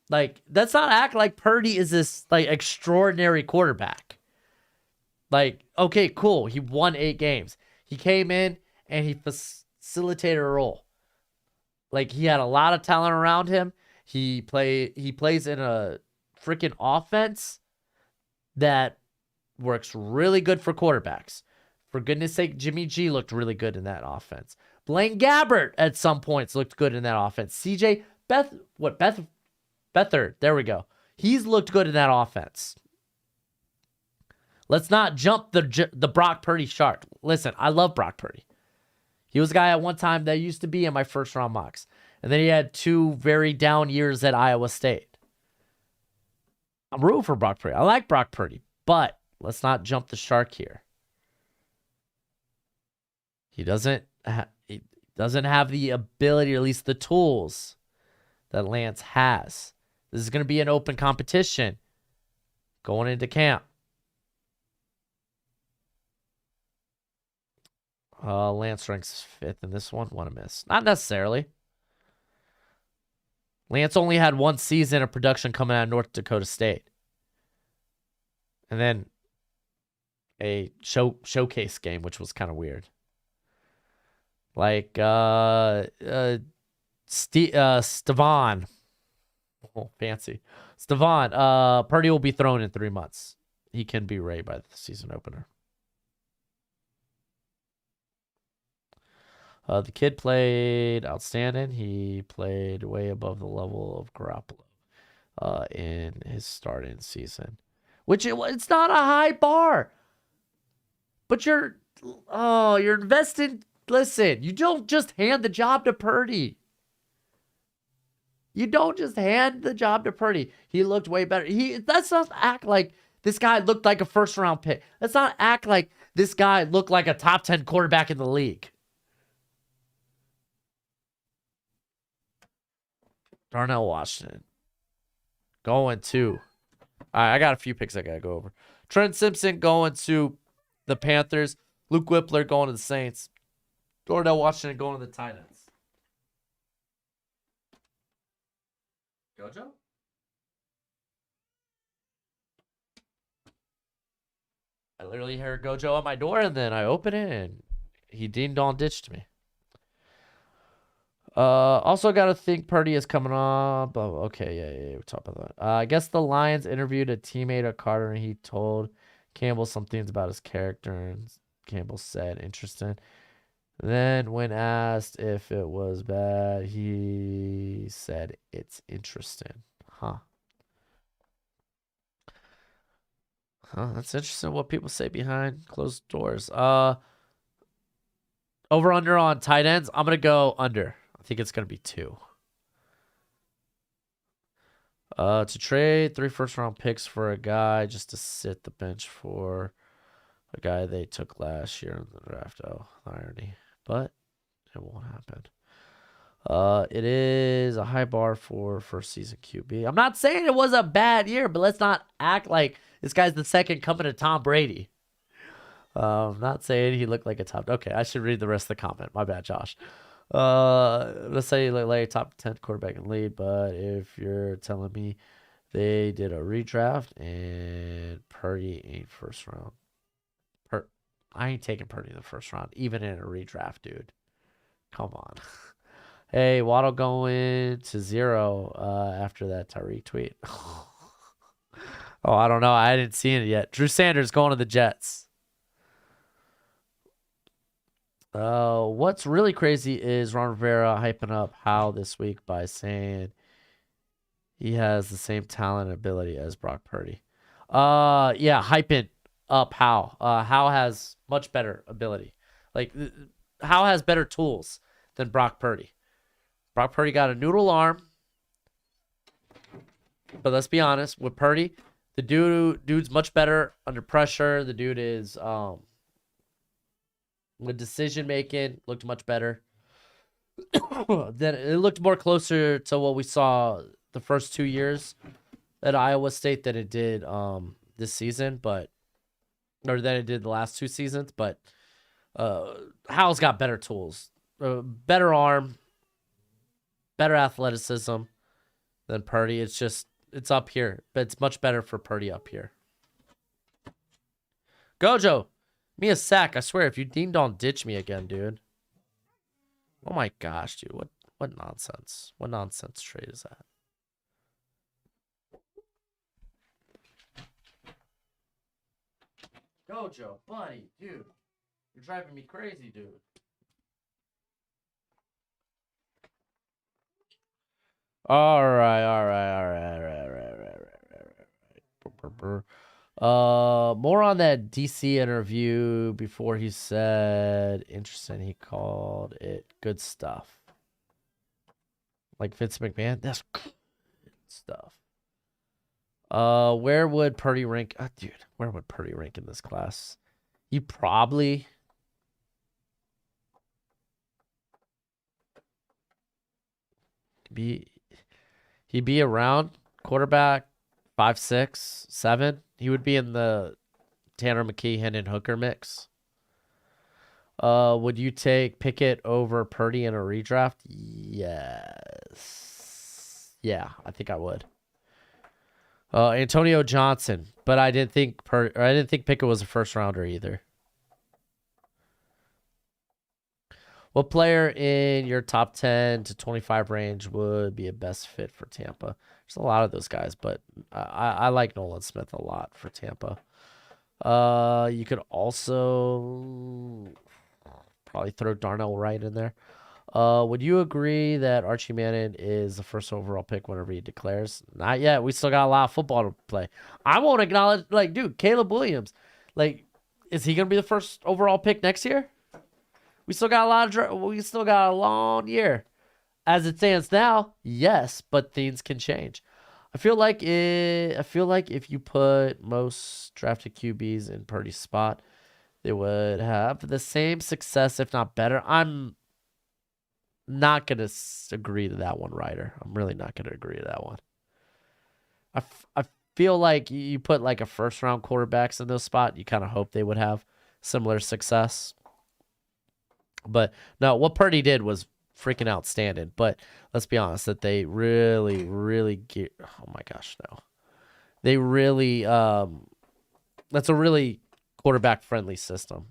like, let's not act like Purdy is this, like, extraordinary quarterback. Like, okay, cool. He won 8 games. He came in and he facilitated a role. Like, he had a lot of talent around him. He plays in a freaking offense that works really good for quarterbacks. For goodness sake, Jimmy G looked really good in that offense. Blaine Gabbert at some points looked good in that offense. CJ Beathard, there we go. He's looked good in that offense. Let's not jump the Brock Purdy shark. Listen, I love Brock Purdy. He was a guy at one time that used to be in my first round mocks. And then he had 2 very down years at Iowa State. I'm rooting for Brock Purdy. I like Brock Purdy. But let's not jump the shark here. He doesn't have the ability, or at least the tools, that Lance has. This is going to be an open competition going into camp. Lance ranks 5th in this one. What a miss. Not necessarily. Lance only had 1 season of production coming out of North Dakota State. And then a showcase game, which was kind of weird. Like, Stevan. Oh, fancy. Stevan, Purdy will be thrown in 3 months. He can be Ray by the season opener. The kid played outstanding. He played way above the level of Garoppolo in his starting season. Which it's not a high bar. But you're invested. Listen, you don't just hand the job to Purdy. You don't just hand the job to Purdy. He looked way better. Let's not act like this guy looked like a first-round pick. Let's not act like this guy looked like a top 10 quarterback in the league. Darnell Washington going to. All right, I got a few picks I got to go over. Trent Simpson going to the Panthers. Luke Whippler going to the Saints. Darnell Washington going to the Titans. Gojo? I literally heard Gojo at my door, and then I open it, and he ding-dong ditched me. Also got to think Purdy is coming up. Oh, okay, yeah, we'll talk about that. I guess the Lions interviewed a teammate of Carter, and he told Campbell some things about his character, and Campbell said, interesting. Then when asked if it was bad, he said, it's interesting. Huh, that's interesting what people say behind closed doors. Over under on tight ends, I'm going to go under. I think it's going to be 2. To trade 3 first-round picks for a guy just to sit the bench for a guy they took last year in the draft. Oh, irony. But it won't happen. It is a high bar for first season QB. I'm not saying it was a bad year, but let's not act like this guy's the second coming to Tom Brady. I'm not saying he looked like a top. Okay, I should read the rest of the comment. My bad, Josh. Let's say like top 10 quarterback in the league, but if you're telling me they did a redraft and Purdy ain't first round, I ain't taking Purdy in the first round, even in a redraft, dude. Come on. Hey, Waddle going to 0 after that Tyreek tweet. Oh, I don't know. I didn't see it yet. Drew Sanders going to the Jets. What's really crazy is Ron Rivera hyping up Howell this week by saying he has the same talent and ability as Brock Purdy. Yeah, hyping up Howell. Howell has much better ability. Like, Howell has better tools than Brock Purdy. Brock Purdy got a noodle arm. But let's be honest, with Purdy, the dude's much better under pressure. The dude is with decision making looked much better. Then it looked more closer to what we saw the first 2 years at Iowa State than it did this season, or than it did the last 2 seasons. But Howell's got better tools, better arm, better athleticism than Purdy. It's up here, but it's much better for Purdy up here. Gojo, me a sack. I swear, if you ding-dong ditch me again, dude. Oh my gosh, dude. What nonsense? What nonsense trade is that? Gojo, buddy, dude. You're driving me crazy, dude. All right. More on that DC interview before he said, interesting, he called it good stuff. Like Vince McMahon, that's good stuff. Where would Purdy rank? Dude, where would Purdy rank in this class? He probably he'd be around quarterback 5, 6, 7. He would be in the Tanner McKee, Hendon Hooker mix. Would you take Pickett over Purdy in a redraft? Yes. Yeah, I think I would. Antonio Johnson, but I didn't think Pickett was a first rounder either. What player in your top 10 to 25 range would be a best fit for Tampa? There's a lot of those guys, but I like Nolan Smith a lot for Tampa. You could also probably throw Darnell Wright in there. Would you agree that Archie Manning is the first overall pick whenever he declares? Not yet. We still got a lot of football to play. I won't acknowledge, like, dude, Caleb Williams. Like, is he going to be the first overall pick next year? We still got we still got a long year. As it stands now, yes, but things can change. I feel like if you put most drafted QBs in Purdy's spot, they would have the same success, if not better. I'm not gonna agree to that one, Ryder. I'm really not gonna agree to that one. I feel like you put like a first round quarterbacks in this spot, you kind of hope they would have similar success. But no, what Purdy did was freaking outstanding. But let's be honest, that they really, really get. Oh my gosh, no, they really. That's a really quarterback friendly system.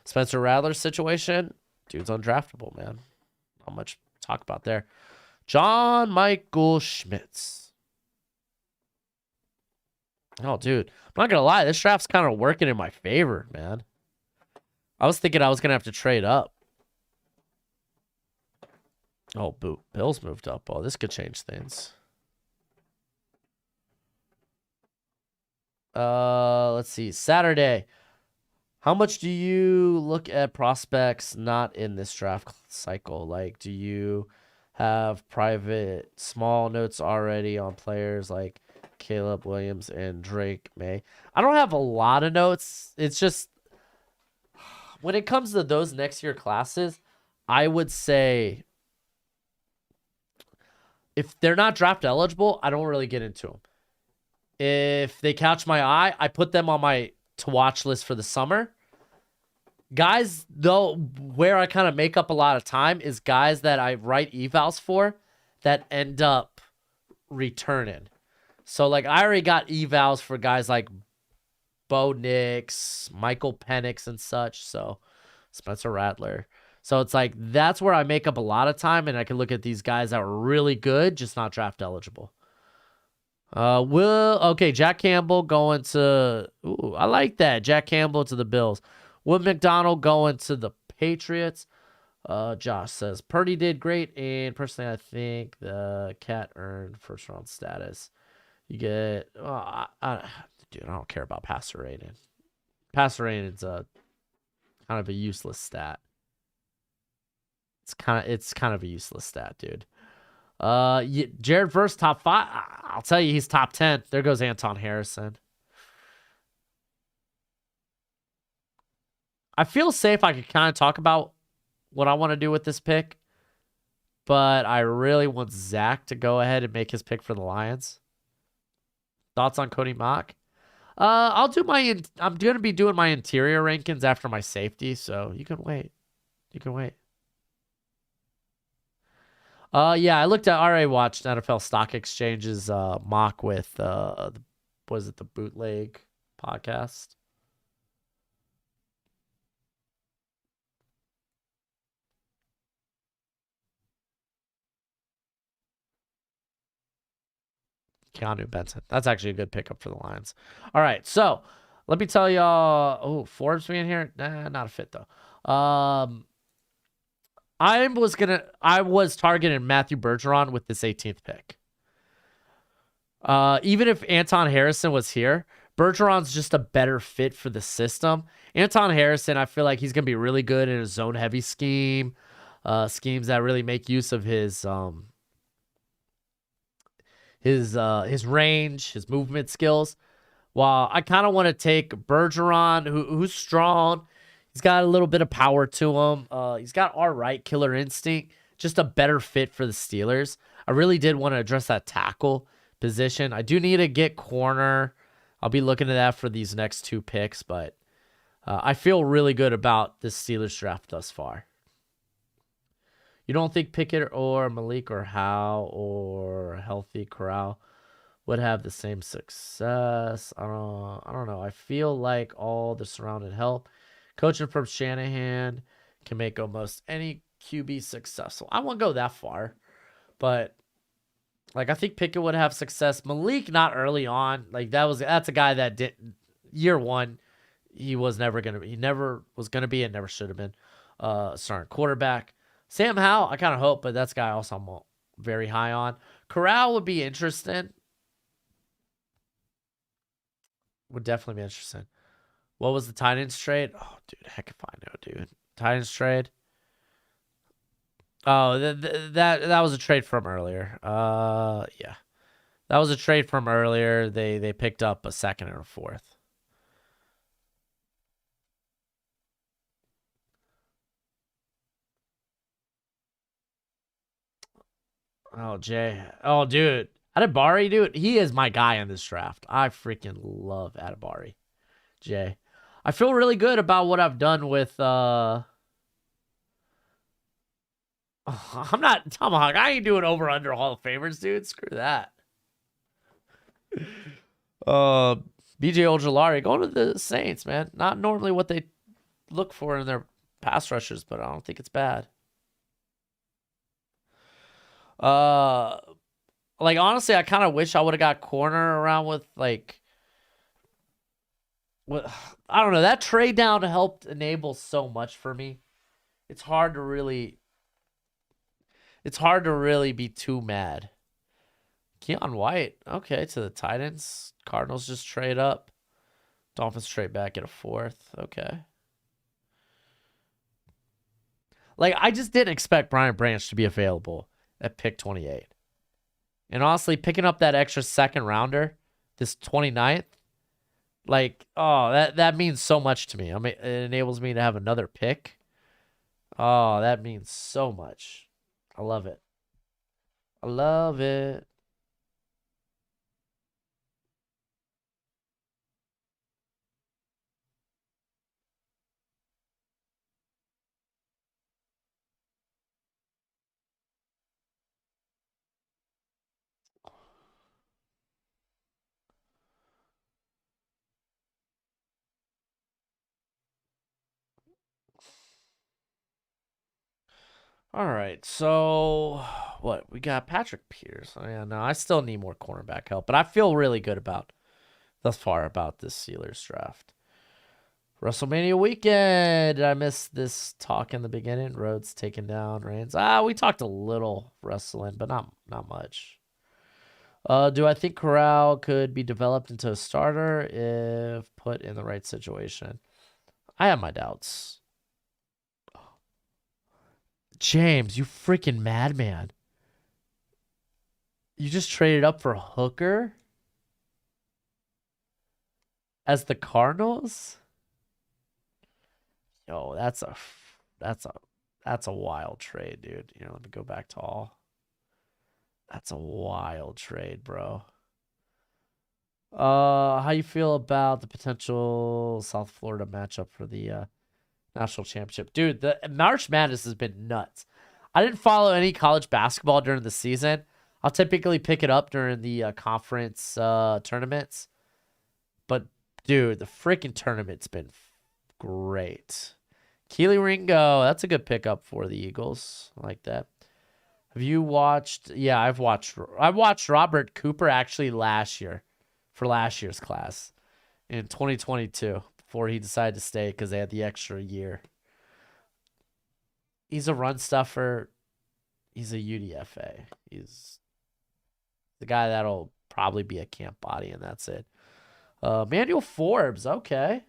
Spencer Rattler's situation, dude's undraftable, man. Not much to talk about there. John Michael Schmitz. Oh, dude, I'm not gonna lie, this draft's kind of working in my favor, man. I was thinking I was gonna have to trade up. Oh, boot. Bills moved up. Oh, this could change things. Let's see. Saturday. How much do you look at prospects not in this draft cycle? Like, do you have private small notes already on players like Caleb Williams and Drake May? I don't have a lot of notes. It's just when it comes to those next year classes, I would say if they're not draft eligible, I don't really get into them. If they catch my eye, I put them on my to watch list for the summer. Guys, though, where I kind of make up a lot of time is guys that I write evals for that end up returning. So, like, I already got evals for guys like Bo Nix, Michael Penix, and such. So, Spencer Rattler. So, it's like that's where I make up a lot of time, and I can look at these guys that were really good, just not draft eligible. Jack Campbell going to. Ooh, I like that. Jack Campbell to the Bills. Will McDonald going to the Patriots. Josh says Purdy did great, and personally, I think the Cat earned first round status. You get, dude, I don't care about passer rating. Passer rating is a kind of a useless stat. It's kind of a useless stat, dude. Jared Verse top 5. I'll tell you, he's top 10. There goes Anton Harrison. I feel safe. I could kind of talk about what I want to do with this pick, but I really want Zach to go ahead and make his pick for the Lions. Thoughts on Cody Mock? I'm gonna be doing my interior rankings after my safety, so you can wait. Yeah, I already watched NFL Stock Exchange's mock with was it the Bootleg podcast? Keanu Benson. That's actually a good pickup for the Lions. All right, so let me tell y'all. Oh, Forbes being here? Nah, not a fit though. I was targeting Matthew Bergeron with this 18th pick. Even if Anton Harrison was here, Bergeron's just a better fit for the system. Anton Harrison, I feel like he's gonna be really good in a zone heavy scheme, schemes that really make use of his range, his movement skills. While I kind of want to take Bergeron, who's strong. He's got a little bit of power to him. He's got all right killer instinct. Just a better fit for the Steelers. I really did want to address that tackle position. I do need to get corner. I'll be looking at that for these next two picks, but I feel really good about this Steelers draft thus far. You don't think Pickett or Malik or Howe or Healthy Corral would have the same success? I don't know. I feel like all the surrounding help. Coaching from Shanahan can make almost any QB successful. I won't go that far, but like I think Pickett would have success. Malik not early on. Like that's a guy that did year one. He never was gonna be and never should have been starting quarterback. Sam Howell, I kind of hope, but that's a guy also I'm very high on. Corral would be interesting. Would definitely be interesting. What was the Titans trade? Oh, dude, heck if I know, dude. Titans trade. Oh, that was a trade from earlier. Yeah, that was a trade from earlier. They picked up a second and a fourth. Oh, Jay. Oh, dude. Adibari, dude. He is my guy in this draft. I freaking love Adibari. Jay. I feel really good about what I've done with I'm not Tomahawk. I ain't doing over under Hall of Famers, dude. Screw that. Uh BJ Ojolari going to the Saints, man. Not normally what they look for in their pass rushers, but I don't think it's bad. Like honestly, I kind of wish I would have got corner around with like what I don't know. That trade down helped enable so much for me. It's hard to really be too mad. Keon White, okay, to the Titans. Cardinals just trade up. Dolphins trade back at a fourth. Okay. Like, I just didn't expect Brian Branch to be available at pick 28. And honestly, picking up that extra second rounder, this 29th, like, oh, that means so much to me. I mean, it enables me to have another pick. Oh, that means so much. I love it. I love it. All right, so what we got? Patrick Pierce. Oh, yeah, no, I still need more cornerback help, but I feel really good about thus far about this Steelers draft. WrestleMania weekend. Did I miss this talk in the beginning? Rhodes taking down Reigns. We talked a little wrestling, but not much. Do I think Corral could be developed into a starter if put in the right situation? I have my doubts. James, you freaking madman. You just traded up for Hooker as the Cardinals? Yo, that's a wild trade, dude. You know, let me go back to all. That's a wild trade, bro. How you feel about the potential South Florida matchup for the national championship? Dude, the March Madness has been nuts. I didn't follow any college basketball during the season. I'll typically pick it up during the conference tournaments. But, dude, the freaking tournament's been great. Keely Ringo, that's a good pickup for the Eagles. I like that. Have you watched? Yeah, I've watched Robert Cooper actually last year for last year's class in 2022 before he decided to stay because they had the extra year. He's a run stuffer. He's a UDFA. He's the guy that'll probably be a camp body, and that's it. Manuel Forbes, okay.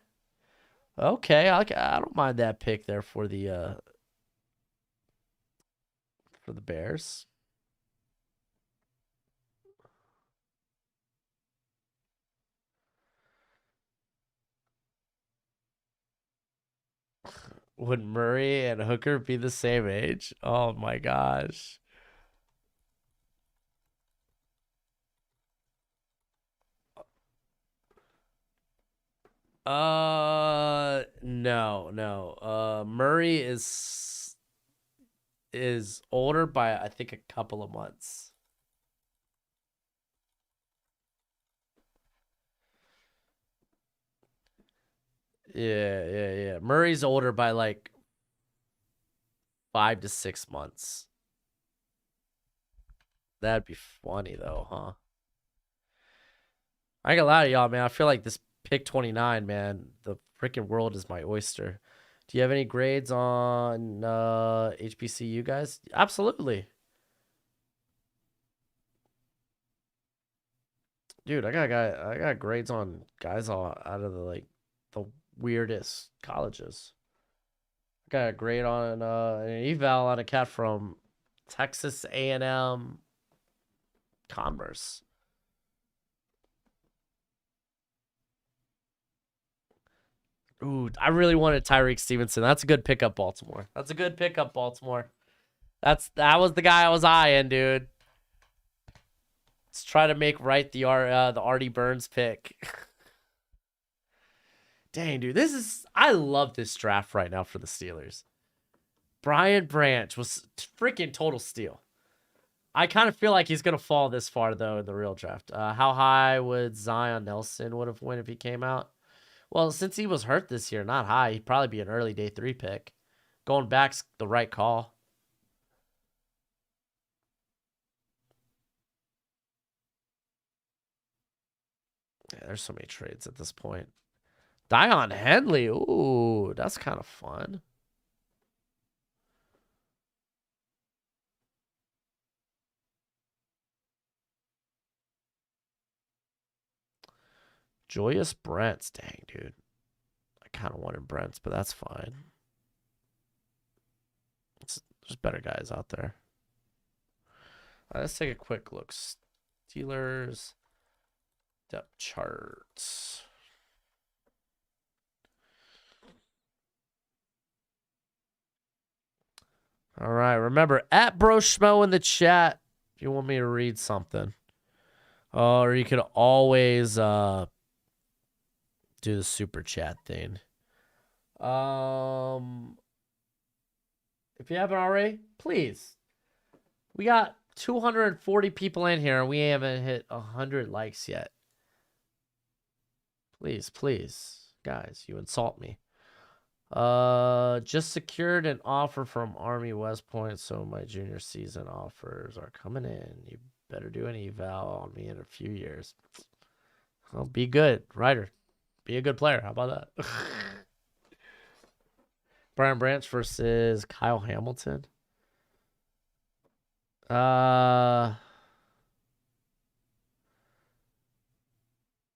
Okay, I don't mind that pick there for the Bears. Would Murray and Hooker be the same age? Oh my gosh. No. Murray is older by I think a couple of months. Yeah. Murray's older by like 5 to 6 months. That'd be funny though, huh? I ain't gonna lie to y'all, man. I feel like this pick 29, man. The freaking world is my oyster. Do you have any grades on HBCU guys? Absolutely. Dude, I got grades on guys all out of the weirdest colleges. I got a grade on an eval on a cat from Texas A&M Commerce. Ooh, I really wanted Tyreek Stevenson. That's a good pickup, Baltimore. That was the guy I was eyeing, dude. Let's try to make right the Artie Burns pick. Dang, dude, I love this draft right now for the Steelers. Brian Branch was freaking total steal. I kind of feel like he's gonna fall this far though in the real draft. How high would Zion Nelson would have went if he came out? Well, since he was hurt this year, not high. He'd probably be an early day 3 pick. Going back's the right call. Yeah, there's so many trades at this point. Dion Henley. Ooh, that's kind of fun. Joyous Brents. Dang, dude. I kind of wanted Brents, but that's fine. There's better guys out there. Let's take a quick look. Steelers depth charts. All right. Remember, at Broshmo in the chat if you want me to read something. Or you could always do the super chat thing. If you haven't already, please. We got 240 people in here, and we haven't hit 100 likes yet. Please, please. Guys, you insult me. Just secured an offer from Army West Point, so my junior season offers are coming in. You better do an eval on me in a few years. Well, be good, Ryder. Be a good player. How about that? Brian Branch versus Kyle Hamilton.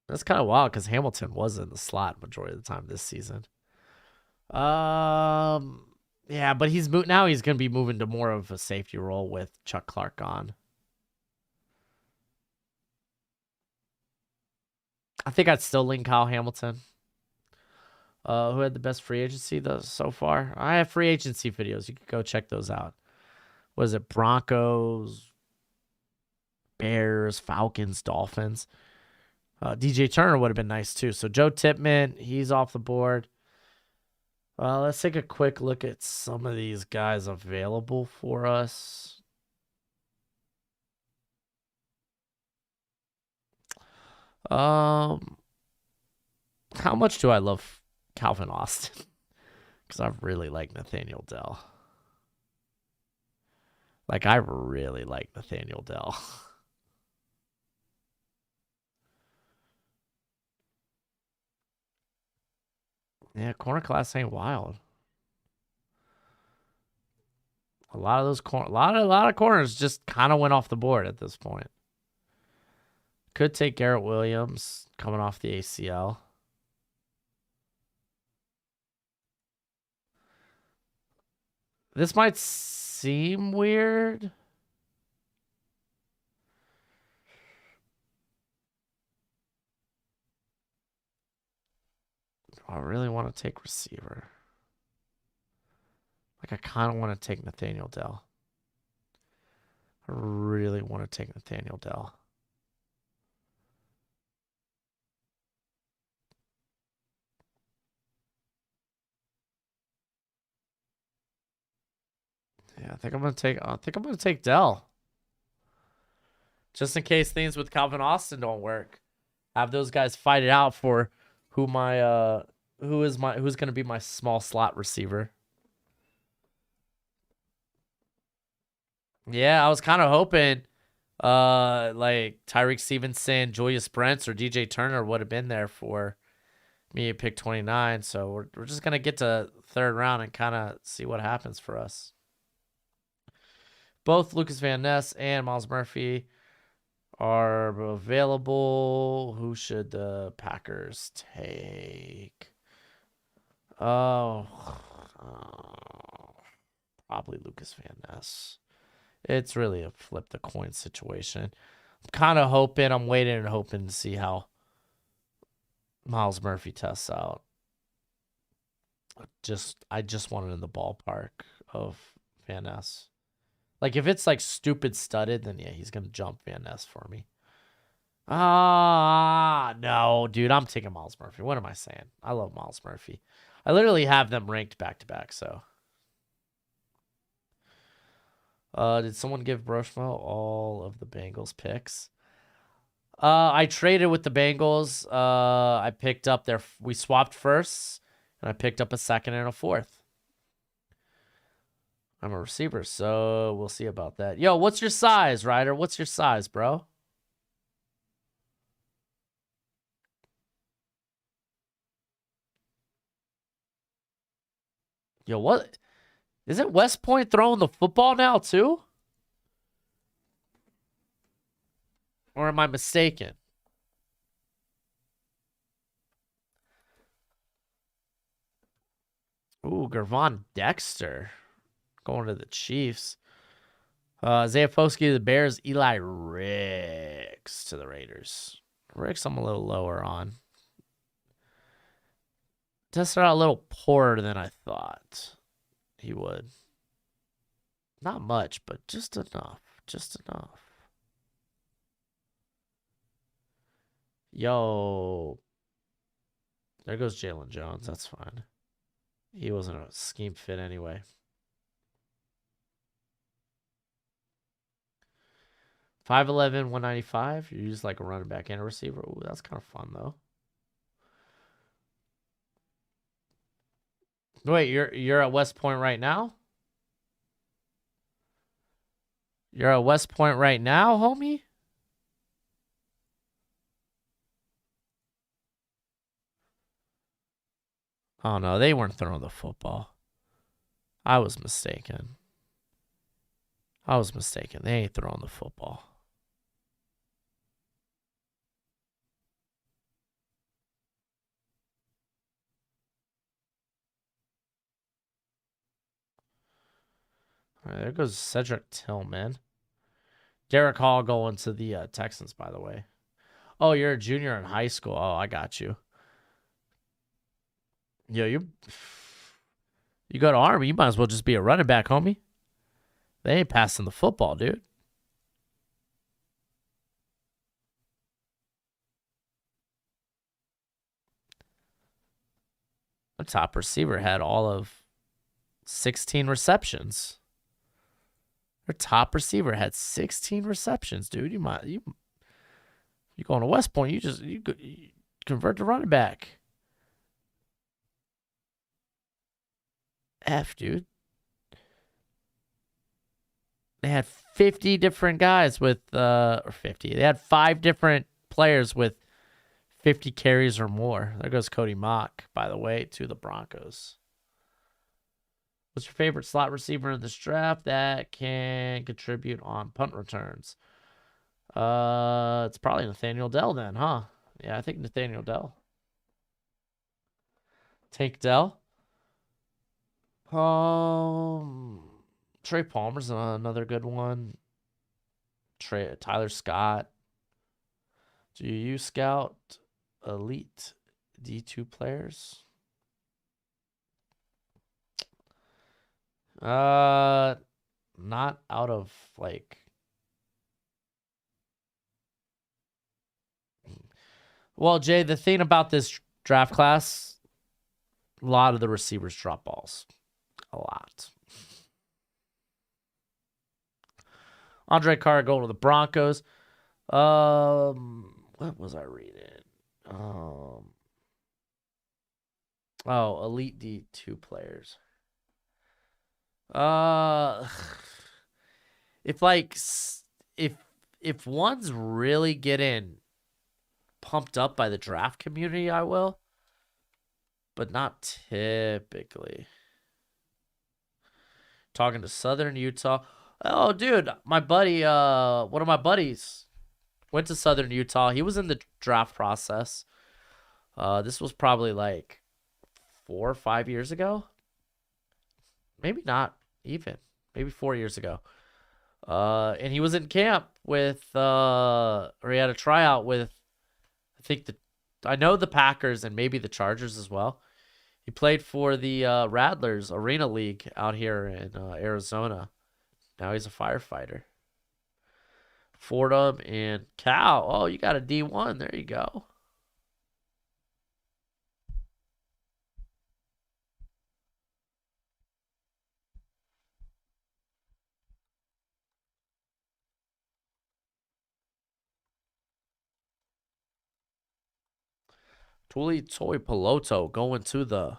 That's kind of wild because Hamilton was in the slot majority of the time this season. Yeah, but he's now he's gonna be moving to more of a safety role with Chuck Clark on. I think I'd still lean Kyle Hamilton. Who had the best free agency so far? I have free agency videos. You can go check those out. Was it Broncos, Bears, Falcons, Dolphins? DJ Turner would have been nice too. So Joe Tippmann, he's off the board. Let's take a quick look at some of these guys available for us. How much do I love Calvin Austin? Because I really like Nathaniel Dell. Like, I really like Nathaniel Dell. Yeah, corner class ain't wild. A lot of those a lot of corners just kind of went off the board at this point. Could take Garrett Williams coming off the ACL. This might seem weird. I really want to take receiver. Like, I kind of want to take Nathaniel Dell. I really want to take Nathaniel Dell. Yeah, I think I'm gonna take Dell. Just in case things with Calvin Austin don't work. Have those guys fight it out for who's gonna be my small slot receiver. Yeah, I was kind of hoping like Tyreek Stevenson, Julius Brents, or DJ Turner would have been there for me at pick 29. So we're just gonna get to third round and kind of see what happens for us. Both Lucas Van Ness and Miles Murphy are available. Who should the Packers take? Oh, probably Lucas Van Ness. It's really a flip the coin situation. I'm kind of hoping, I'm waiting and hoping to see how Miles Murphy tests out. I just want it in the ballpark of Van Ness. Like, if it's like stupid studded, then yeah, he's gonna jump Van Ness for me. No, dude, I'm taking Miles Murphy. What am I saying? I love Miles Murphy. I literally have them ranked back to back. So, did someone give Broshmo all of the Bengals picks? I traded with the Bengals. I picked up we swapped firsts, and I picked up a second and a fourth. I'm a receiver, so we'll see about that. Yo, what's your size, Ryder? What's your size, bro? Yo, what? Is it West Point throwing the football now, too? Or am I mistaken? Ooh, Gervon Dexter going to the Chiefs. Isaiah Foskey to the Bears. Eli Ricks to the Raiders. Ricks I'm a little lower on. Tested out a little poorer than I thought he would. Not much, but just enough. Just enough. Yo. There goes Jalen Jones. That's fine. He wasn't a scheme fit anyway. 5'11", 195. You use like a running back and a receiver. Ooh, that's kind of fun though. Wait, you're at West Point right now? You're at West Point right now, homie? Oh no, they weren't throwing the football. I was mistaken. They ain't throwing the football. All right, there goes Cedric Tillman. Derek Hall going to the Texans, by the way. Oh, you're a junior in high school. Oh, I got you. Yo, you go to Army, you might as well just be a running back, homie. They ain't passing the football, dude. The top receiver had all of 16 receptions. Their top receiver had 16 receptions, dude. You going to West Point, you convert to running back. F, dude. They had 50 different guys with or 50. They had 5 different players with 50 carries or more. There goes Cody Mock, by the way, to the Broncos. What's your favorite slot receiver in this draft that can contribute on punt returns? It's probably Nathaniel Dell then, huh? Yeah, I think Nathaniel Dell. Take Dell. Trey Palmer's another good one. Tyler Scott. Do you scout elite D2 players? Not out of like. Well, Jay, the thing about this draft class, a lot of the receivers drop balls. A lot. Andre Carr going to the Broncos. What was I reading? Elite D2 players. If one's really getting pumped up by the draft community, I will. But not typically. Talking to Southern Utah. Oh, dude, my buddy, one of my buddies went to Southern Utah. He was in the draft process. This was probably like 4 or 5 years ago. Maybe not even. Maybe 4 years ago. And he was in camp with, or he had a tryout with, I know the Packers and maybe the Chargers as well. He played for the Rattlers Arena League out here in Arizona. Now he's a firefighter. Fordham and Cal. Oh, you got a D1. There you go. Tuli Toy Peloto going to the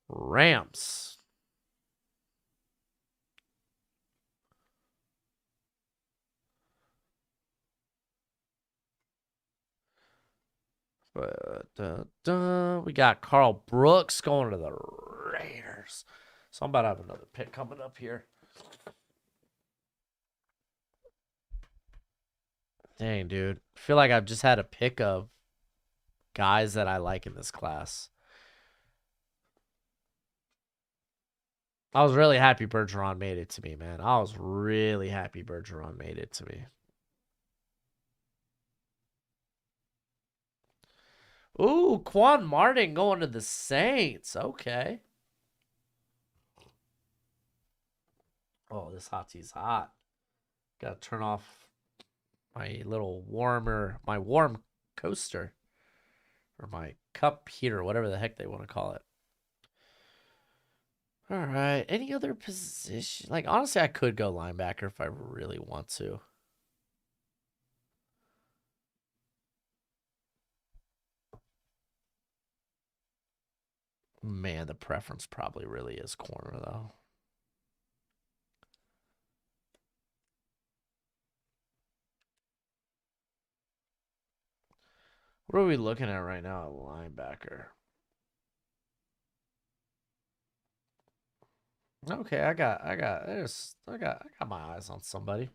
Rams. We got Carl Brooks going to the Raiders. So I'm about to have another pick coming up here. Dang, dude. I feel like I've just had a pick of guys that I like in this class. I was really happy Bergeron made it to me, man. I was really happy Bergeron made it to me. Ooh, Quan Martin going to the Saints. Okay. Oh, this hot tea's hot. Gotta turn off my little my warm coaster. Or my cup heater, whatever the heck they want to call it. All right. Any other position? Like, honestly, I could go linebacker if I really want to. Man, the preference probably really is corner, though. What are we looking at right now at linebacker? Okay, I got my eyes on somebody.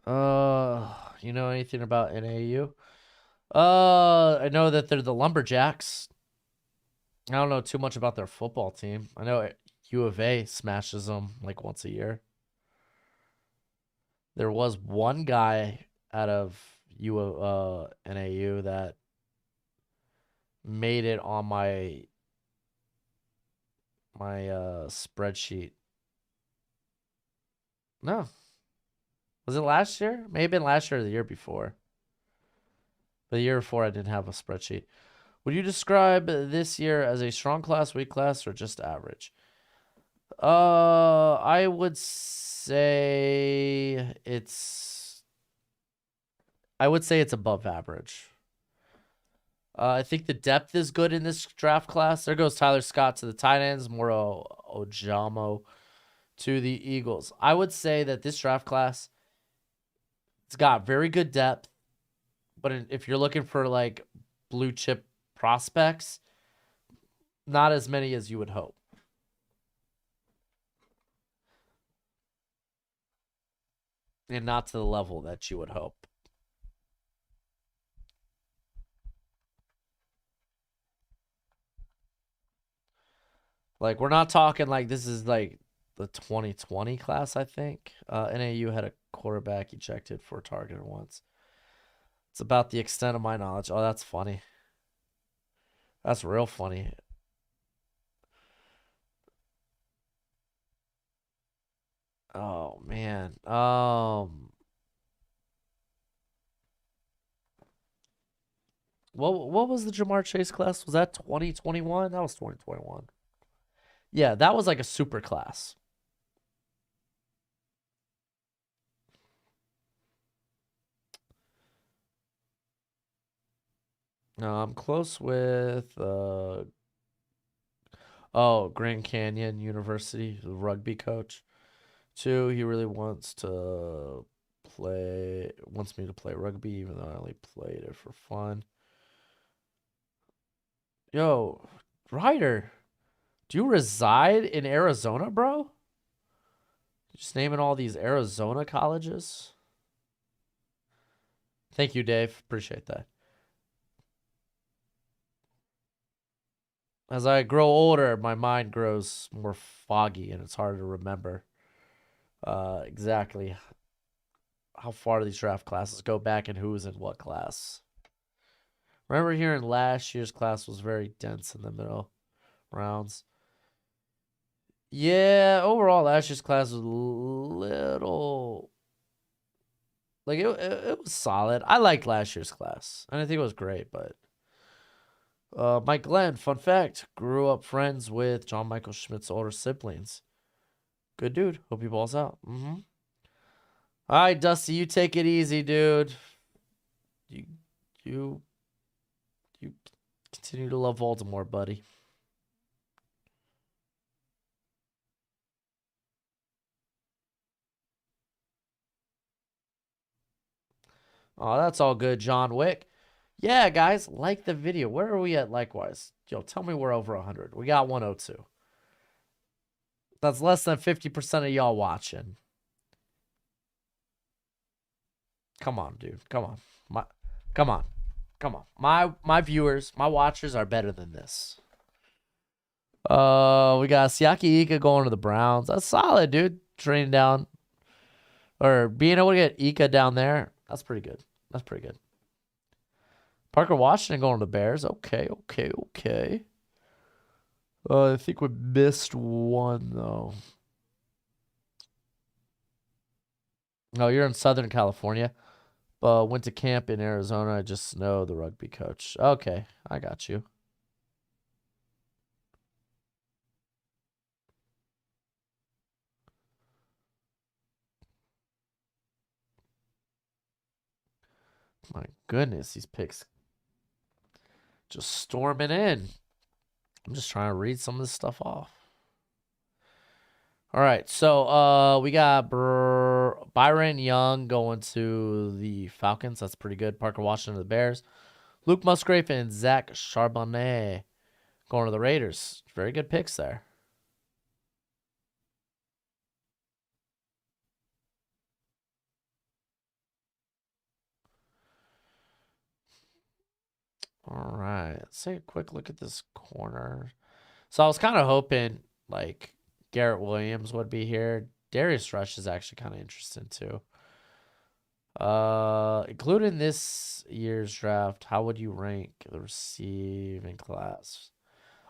You know anything about NAU? I know that they're the Lumberjacks. I don't know too much about their football team. I know U of A smashes them like once a year. There was one guy out of NAU that made it on my spreadsheet. No. Was it last year? May have been last year or the year before. The year before I didn't have a spreadsheet. Would you describe this year as a strong class, weak class, or just average? I would say it's above average. I think the depth is good in this draft class. There goes Tyler Scott to the tight ends, Moro Ojamo to the Eagles. I would say that this draft class, it's got very good depth, but if you're looking for like blue chip prospects, not as many as you would hope. And not to the level that you would hope. Like, we're not talking like this is like the 2020 class, I think. NAU had a quarterback ejected for a target once. It's about the extent of my knowledge. Oh, that's funny. That's real funny. Oh, man. What was the Jamar Chase class? Was that 2021? That was 2021. Yeah, that was like a super class. No, I'm close with Grand Canyon University, the rugby coach. Two, he really wants me to play rugby, even though I only played it for fun. Yo, Ryder, do you reside in Arizona, bro? Just naming all these Arizona colleges. Thank you, Dave. Appreciate that. As I grow older, my mind grows more foggy and it's harder to remember exactly how far these draft classes go back and who's in what class. Remember hearing last year's class was very dense in the middle rounds. Yeah, overall, last year's class was a little like it was solid. I liked last year's class. I didn't think it was great, but Mike Glenn, fun fact, grew up friends with John Michael Schmidt's older siblings. Good dude. Hope he balls out. All right, Dusty, you take it easy, dude. You you you continue to love Voldemort, buddy. Oh, that's all good, John Wick. Yeah, guys, like the video. Where are we at likewise? Yo, tell me we're over 100. We got 102. That's less than 50% of y'all watching. Come on, dude. Come on. Come on. Come on. My viewers, my watchers are better than this. We got Siaki Ika going to the Browns. That's solid, dude. Training down or being able to get Ika down there. That's pretty good. That's pretty good. Parker Washington going to the Bears. Okay. I think we missed one though. Oh, you're in Southern California. Went to camp in Arizona. I just know the rugby coach. Okay, I got you. My goodness, these picks just storming in. I'm just trying to read some of this stuff off. All right, so we got Byron Young going to the Falcons. That's pretty good. Parker Washington to the Bears. Luke Musgrave and Zach Charbonnet going to the Raiders. Very good picks there. All right, let's take a quick look at this corner. So I was kind of hoping like Garrett Williams would be here. Darius Rush is actually kind of interesting too. Including this year's draft, how would you rank the receiving class?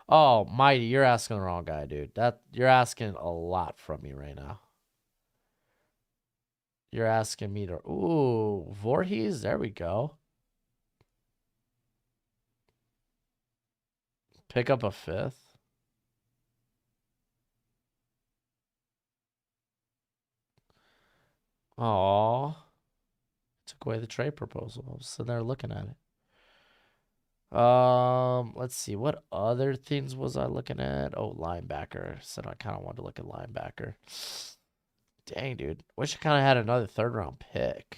Oh, Mighty, you're asking the wrong guy, dude. You're asking a lot from me right now. You're asking me to Voorhees, there we go. Pick up a fifth. Oh, took away the trade proposal. I was sitting there looking at it. Let's see. What other things was I looking at? Oh, linebacker. Said I kind of wanted to look at linebacker. Dang, dude. Wish I kind of had another third round pick.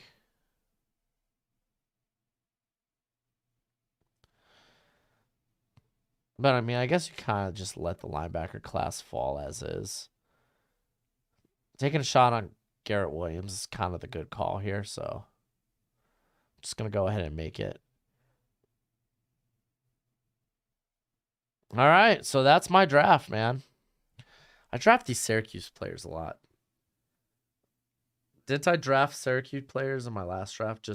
But I mean, I guess you kind of just let the linebacker class fall as is. Taking a shot on Garrett Williams is kind of the good call here, so I'm just gonna go ahead and make it. All right, so that's my draft, man. I draft these Syracuse players a lot. Didn't I draft Syracuse players in my last draft?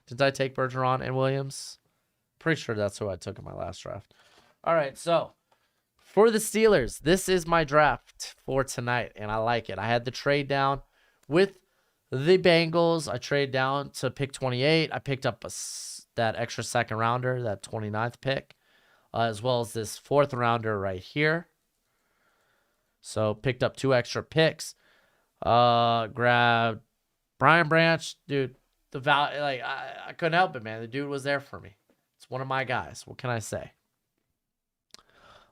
Didn't I take Bergeron and Williams? Pretty sure that's who I took in my last draft. All right, so for the Steelers, this is my draft for tonight, and I like it. I had the trade down with the Bengals. I traded down to pick 28. I picked up that extra second rounder, that 29th pick, as well as this fourth rounder right here. So picked up 2 extra picks. Grabbed Brian Branch, dude. The value, like I couldn't help it, man. The dude was there for me. It's one of my guys. What can I say?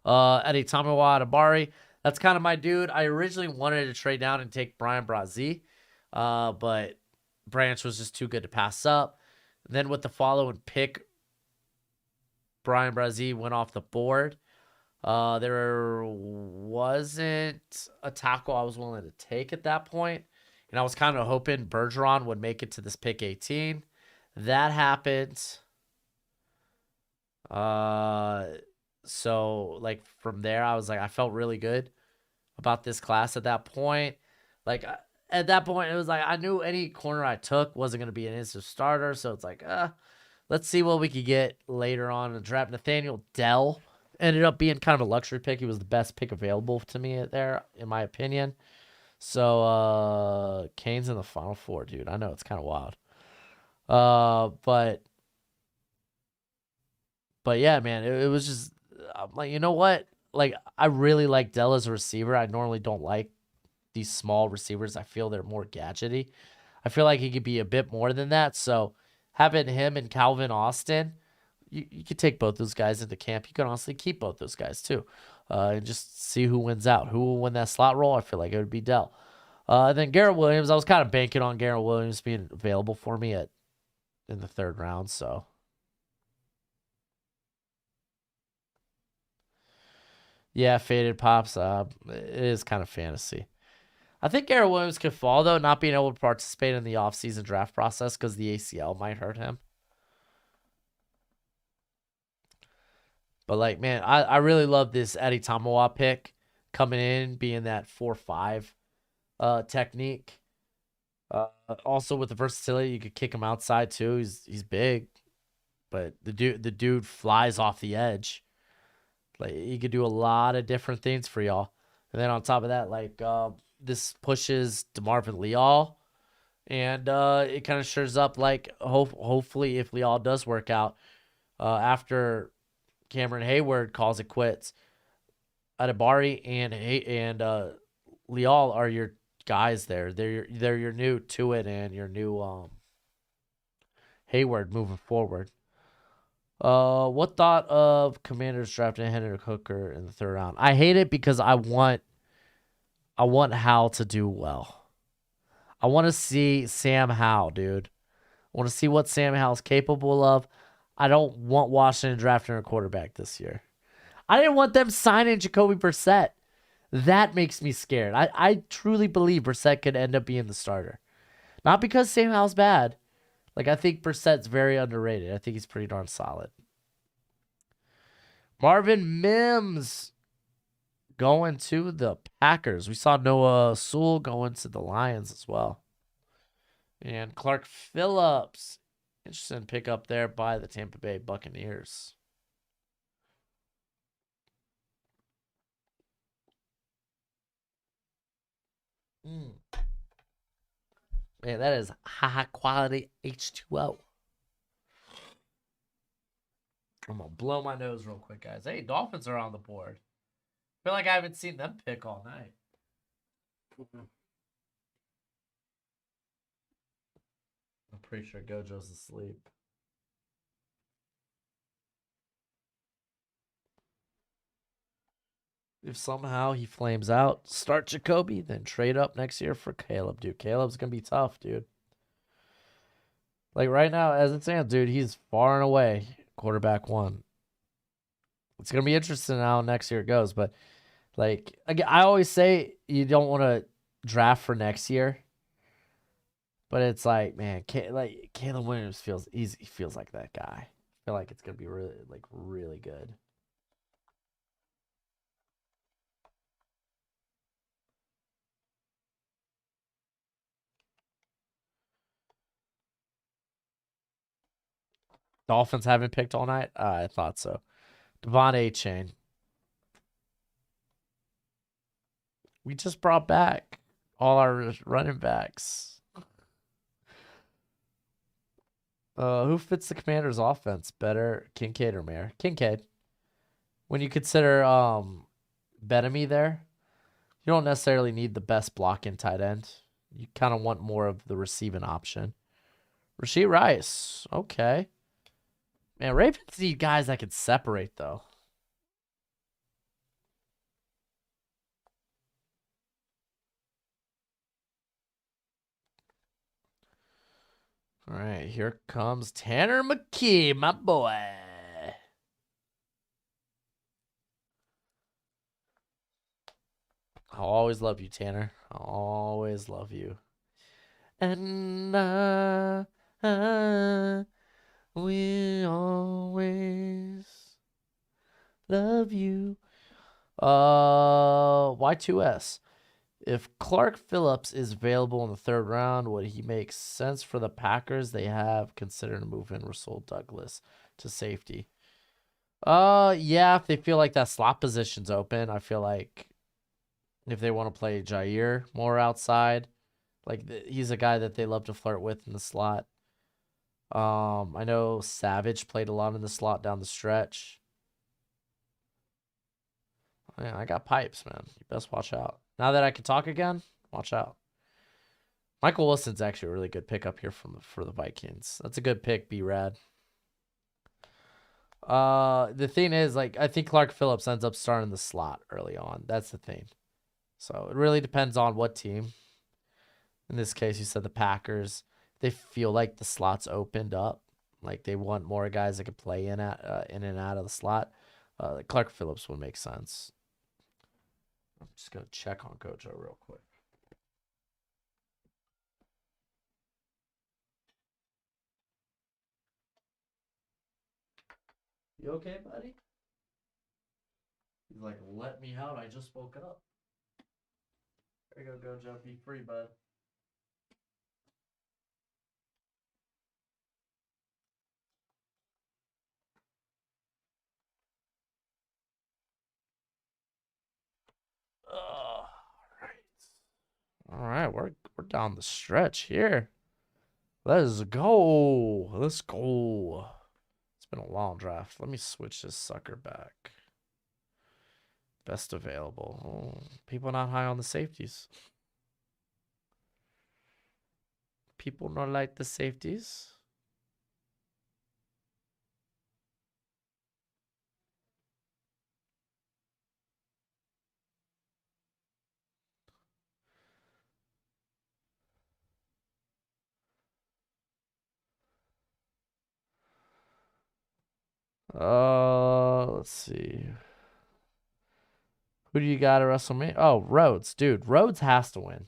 Eddie Tamawa Adabari. That's kind of my dude. I originally wanted to trade down and take Brian Brazee, but Branch was just too good to pass up. Then with the following pick, Brian Brazee went off the board. There wasn't a tackle I was willing to take at that point, and I was kind of hoping Bergeron would make it to this pick 18. That happened. So like from there, I was like, I felt really good about this class at that point. Like at that point, it was like I knew any corner I took wasn't going to be an instant starter. So it's like, let's see what we could get later on in the draft. Nathaniel Dell ended up being kind of a luxury pick. He was the best pick available to me there, in my opinion. So Kane's in the final four, dude. I know it's kind of wild. But yeah, man, it was just I'm like, you know what? Like, I really like Dell as a receiver. I normally don't like these small receivers. I feel they're more gadgety. I feel like he could be a bit more than that. So having him and Calvin Austin, you could take both those guys into camp. You could honestly keep both those guys too, and just see who wins out. Who will win that slot role? I feel like it would be Dell. And then Garrett Williams, I was kind of banking on Garrett Williams being available for me in the third round. So yeah, faded pops. It is kind of fantasy. I think Garrett Williams could fall though, not being able to participate in the offseason draft process because the ACL might hurt him. But like, man, I really love this Eddie Tamawa pick coming in, being that 4-5 technique. Also with the versatility, you could kick him outside too. He's big, but the dude flies off the edge. Like, he could do a lot of different things for y'all. And then on top of that, like, this pushes DeMarvin Leal, and it kind of shores up, like, hopefully if Leal does work out after Cameron Hayward calls it quits, Adibari and Leal are your guys there. They're your new Tuitt and your new Hayward moving forward. What thought of Commanders drafting Hendon Hooker in the third round? I hate it because I want Howell to do well. I want to see Sam Howell, dude. I want to see what Sam Howell's capable of. I don't want Washington drafting a quarterback this year. I didn't want them signing Jacoby Brissett. That makes me scared. I truly believe Brissett could end up being the starter. Not because Sam Howell's bad. Like, I think Brissett's very underrated. I think he's pretty darn solid. Marvin Mims going to the Packers. We saw Noah Sewell going to the Lions as well. And Clark Phillips, interesting pickup there by the Tampa Bay Buccaneers. Man, that is high quality H2O. I'm going to blow my nose real quick, guys. Hey, Dolphins are on the board. I feel like I haven't seen them pick all night. I'm pretty sure Gojo's asleep. If somehow he flames out, start Jacoby, then trade up next year for Caleb, dude. Caleb's going to be tough, dude. Like, right now, as it stands, dude, he's far and away quarterback one. It's going to be interesting how next year goes. But, like, again, I always say you don't want to draft for next year. But it's like, man, Caleb Williams feels easy. He feels like that guy. I feel like it's going to be really good. Dolphins haven't picked all night? I thought so. Devon A-Chain. We just brought back all our running backs. Who fits the Commanders' offense better, Kincaid or Mayer? Kincaid. When you consider Benamy there, you don't necessarily need the best blocking tight end. You kind of want more of the receiving option. Rashee Rice. Okay. Man, Ravens need guys that can separate, though. All right, here comes Tanner McKee, my boy. I'll always love you, Tanner. I'll always love you. And I will always love you. Y2S. If Clark Phillips is available in the third round, would he make sense for the Packers? They have considered moving Rasul Douglas to safety. Yeah, if they feel like that slot position's open, I feel like if they want to play Jair more outside, like he's a guy that they love to flirt with in the slot. I know Savage played a lot in the slot down the stretch. Yeah, I got pipes, man. You best watch out. Now that I can talk again, watch out. Michael Wilson's actually a really good pickup here for the Vikings. That's a good pick, B-Rad. The thing is, like, I think Clark Phillips ends up starting the slot early on. That's the thing. So it really depends on what team. In this case, you said the Packers. They feel like the slot's opened up, like they want more guys that can play in and out of the slot. Clark Phillips would make sense. I'm just gonna check on Gojo real quick. You okay, buddy? He's like, let me out. I just woke up. There you go, Gojo. Be free, bud. All right. All right, we're down the stretch here. Let's go. Let's go. It's been a long draft. Let me switch this sucker back. Best available. Oh, people not high on the safeties. People not like the safeties. Let's see. Who do you got at WrestleMania? Oh, Rhodes, dude. Rhodes has to win.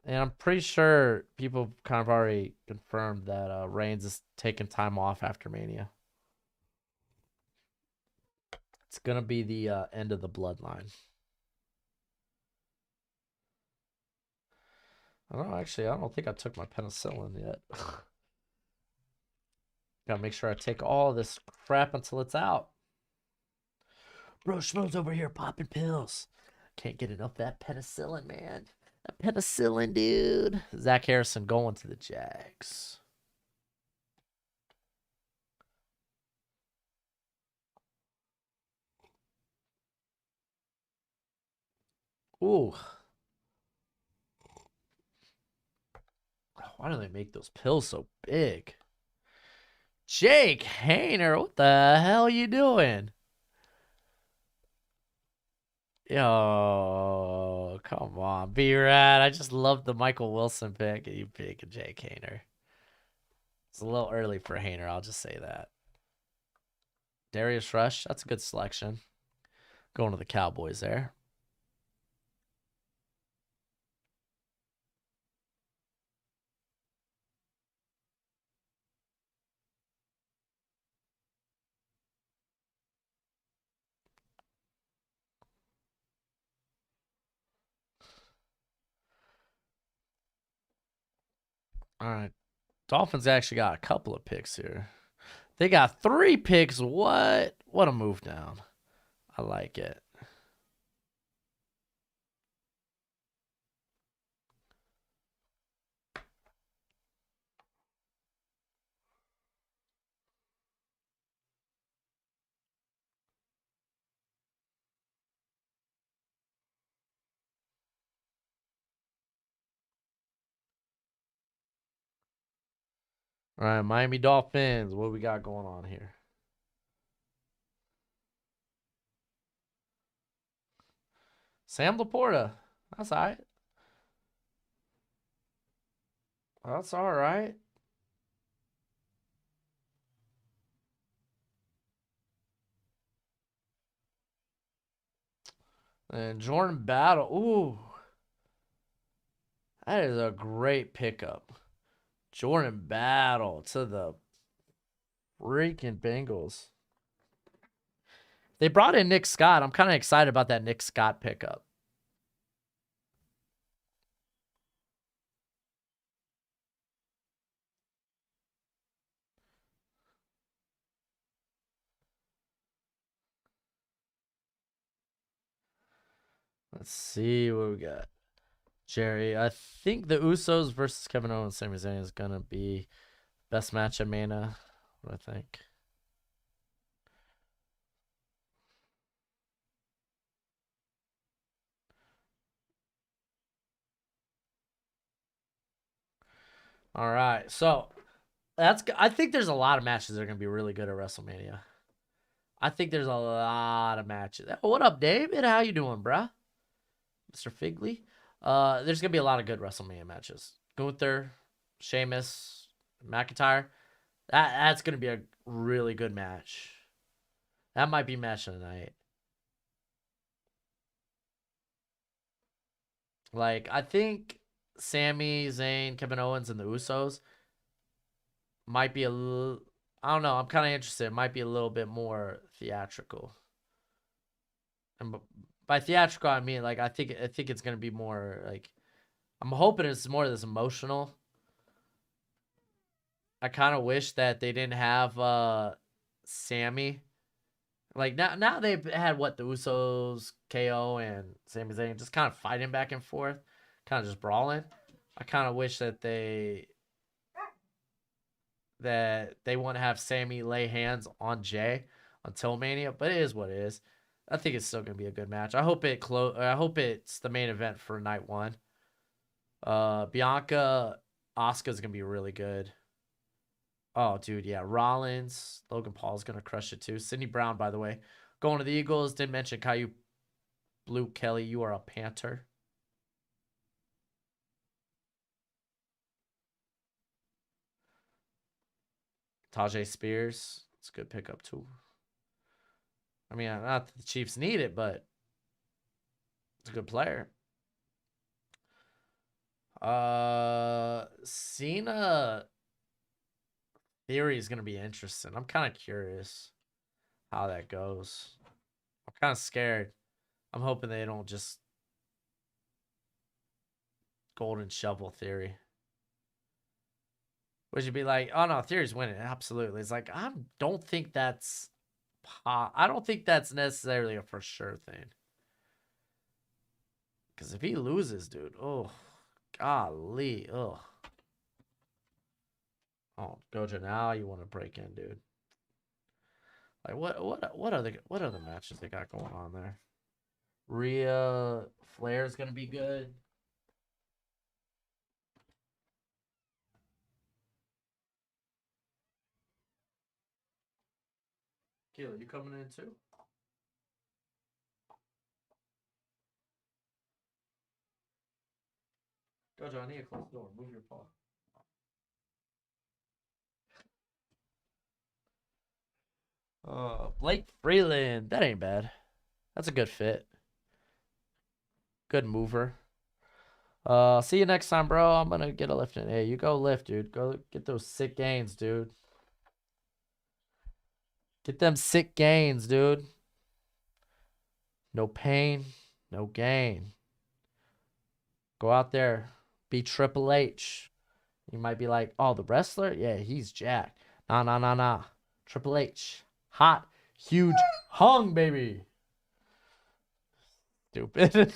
And I'm pretty sure people kind of already confirmed that Reigns is taking time off after Mania. It's gonna be the end of the bloodline. I don't know, actually, I don't think I took my penicillin yet. Gotta make sure I take all this crap until it's out. Broshmo's over here popping pills. Can't get enough of that penicillin, man. That penicillin, dude. Zach Harrison going to the Jags. Ooh. Why do they make those pills so big? Jake Hayner, what the hell you doing? Yo, come on, B-Rad. I just love the Michael Wilson pick, and you pick a Jake Hayner. It's a little early for Hayner, I'll just say that. Darius Rush, that's a good selection. Going to the Cowboys there. All right. Dolphins actually got a couple of picks here. They got 3 picks. What? What a move down. I like it. All right, Miami Dolphins. What we got going on here? Sam Laporta. That's all right. That's all right. And Jordan Battle. Ooh, that is a great pickup. Jordan Battle to the freaking Bengals. They brought in Nick Scott. I'm kind of excited about that Nick Scott pickup. Let's see what we got. Jerry, I think the Usos versus Kevin Owens, Sami Zayn is gonna be best match at Mania. What I think. All right, so I think there's a lot of matches that are gonna be really good at WrestleMania. I think there's a lot of matches. Oh, what up, David? How you doing, bruh? Mr. Figley. There's gonna be a lot of good WrestleMania matches. Gunther, Sheamus, McIntyre. That's gonna be a really good match. That might be match of the night. Like I think Sami, Zayn, Kevin Owens, and the Usos might be a little. I don't know. I'm kind of interested. It might be a little bit more theatrical. And by theatrical, I mean like I think it's gonna be more like I'm hoping it's more of this emotional. I kind of wish that they didn't have Sammy. Like now they've had what the Usos, KO, and Sami Zayn just kind of fighting back and forth, kind of just brawling. I kind of wish that they want to have Sammy lay hands on Jay until Mania, but it is what it is. I think it's still gonna be a good match. I hope I hope it's the main event for night one. Bianca, Asuka's gonna be really good. Oh, dude, yeah. Rollins, Logan Paul's gonna crush it too. Sidney Brown, by the way, going to the Eagles. Didn't mention Caillou Blue Kelly. You are a Panther. Tajay Spears, it's a good pickup too. I mean, not that the Chiefs need it, but it's a good player. Cena Theory is gonna be interesting. I'm kind of curious how that goes. I'm kind of scared. I'm hoping they don't just golden shovel Theory. Would you be like, oh no, Theory's winning? Absolutely. It's like I don't think that's I don't think that's necessarily a for sure thing. Because if he loses, dude, oh, golly, oh. Oh, Gojo, now you want to break in, dude. Like what other matches they got going on there? Rhea Flair's gonna be good. Kayla, you coming in too? Gojo, I need to close the door. Move your paw. Blake Freeland. That ain't bad. That's a good fit. Good mover. See you next time, bro. I'm gonna get a lift in. Hey, you go lift, dude. Go get those sick gains, dude. Get them sick gains, dude. No pain, no gain. Go out there, be Triple H. You might be like, oh, the wrestler? Yeah, he's jacked. Nah, nah, nah, nah. Triple H. Hot, huge, hung, baby. Stupid.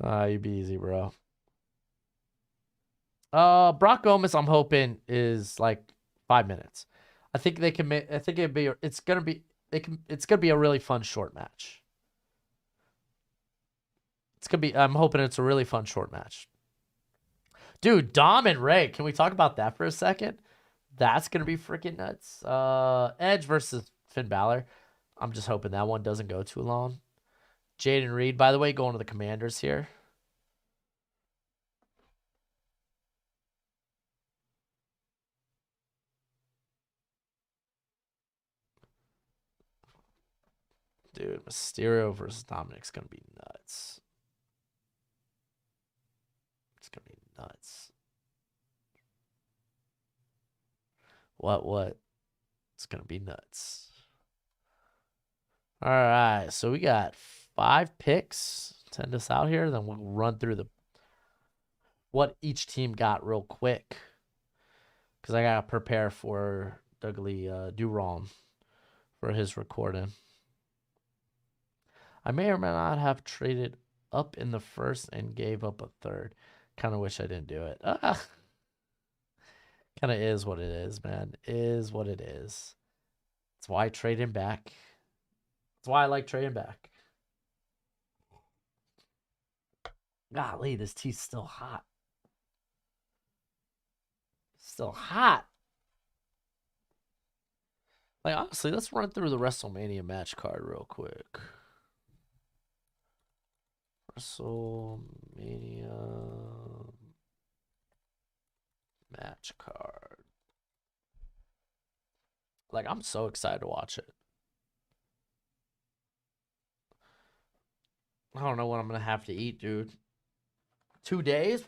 You be easy, bro. Brock Gomez, I'm hoping is like 5 minutes. I think they can make. I think it's gonna be. It's gonna be a really fun short match. It's gonna be. I'm hoping it's a really fun short match. Dude, Dom and Ray. Can we talk about that for a second? That's gonna be freaking nuts. Edge versus Finn Balor. I'm just hoping that one doesn't go too long. Jaden Reed, by the way, going to the Commanders here. Dude, Mysterio versus Dominic's gonna be nuts. It's gonna be nuts. What? It's gonna be nuts. All right, so we got 5 picks. Send us out here, then we'll run through what each team got real quick. Because I gotta prepare for Dougley do wrong for his recording. I may or may not have traded up in the first and gave up a third. Kind of wish I didn't do it. Kind of is what it is, man. Is what it is. That's why I trade him back. That's why I like trading back. Golly, this tea's still hot. Still hot. Like, honestly, let's run through the WrestleMania match card real quick. WrestleMania match card. Like, I'm so excited to watch it. I don't know what I'm going to have to eat, dude. 2 days?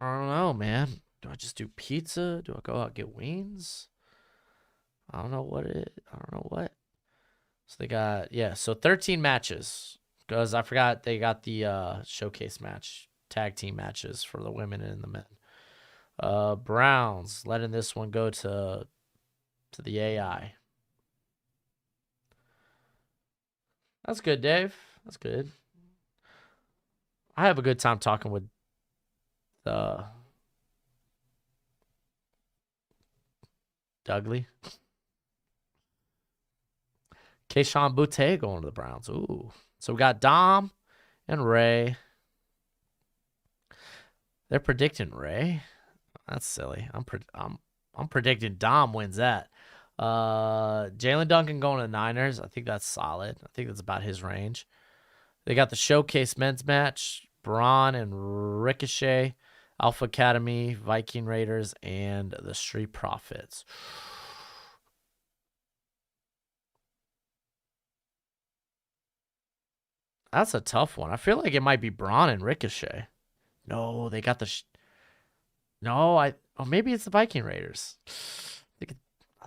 I don't know, man. Do I just do pizza? Do I go out and get wings? I don't know what it is. I don't know what. So they got, yeah, so 13 matches. Because I forgot they got the showcase match, tag team matches for the women and the men. Browns letting this one go to the AI. That's good, Dave. That's good. I have a good time talking with Dougley. Keyshawn Boutte going to the Browns. Ooh. So we got Dom and Ray. They're predicting Ray. That's silly. I'm predicting Dom wins that. Jalen Duncan going to the Niners. I think that's solid. I think that's about his range. They got the showcase men's match. Braun and Ricochet, Alpha Academy, Viking Raiders, and the Street Profits. That's a tough one. I feel like it might be Braun and Ricochet. No, they got the... No, maybe it's the Viking Raiders. I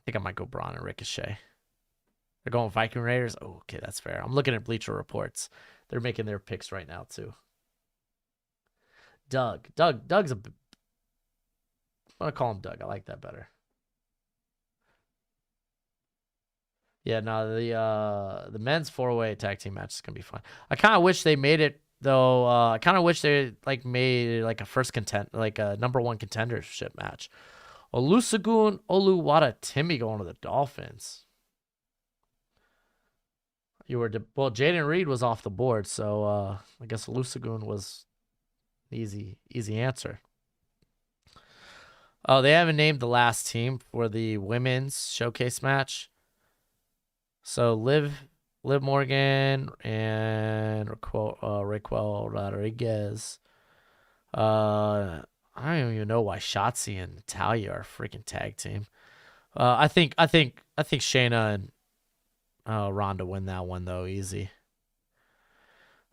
think I might go Braun and Ricochet. They're going Viking Raiders? Oh, okay, that's fair. I'm looking at Bleacher Reports. They're making their picks right now, too. Doug's a... I'm going to call him Doug. I like that better. Yeah, no, the men's 4-way tag team match is going to be fun. I kind of wish they made it, though. I kind of wish they made like a first a number one contendership match. Olusegun Oluwatimi going to the Dolphins. Well, Jaden Reed was off the board, so I guess Olusegun was the easy answer. Oh, they haven't named the last team for the women's showcase match. So Liv Morgan and Raquel Rodriguez. I don't even know why Shotzi and Natalya are a freaking tag team. I think Shayna and Ronda win that one though, easy.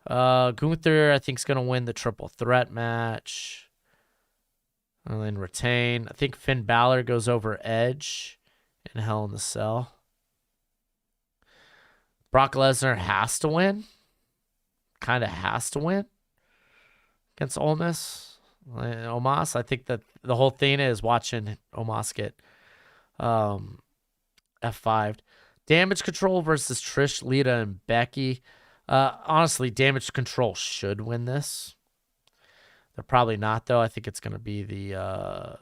Gunther, I think, is gonna win the triple threat match. And then retain. I think Finn Balor goes over Edge in Hell in the Cell. Brock Lesnar has to win. Kind of has to win against Omos. I think that the whole thing is watching Omos get F5'd. Damage Control versus Trish, Lita, and Becky. Honestly, Damage Control should win this. They're probably not, though. I think it's going to be the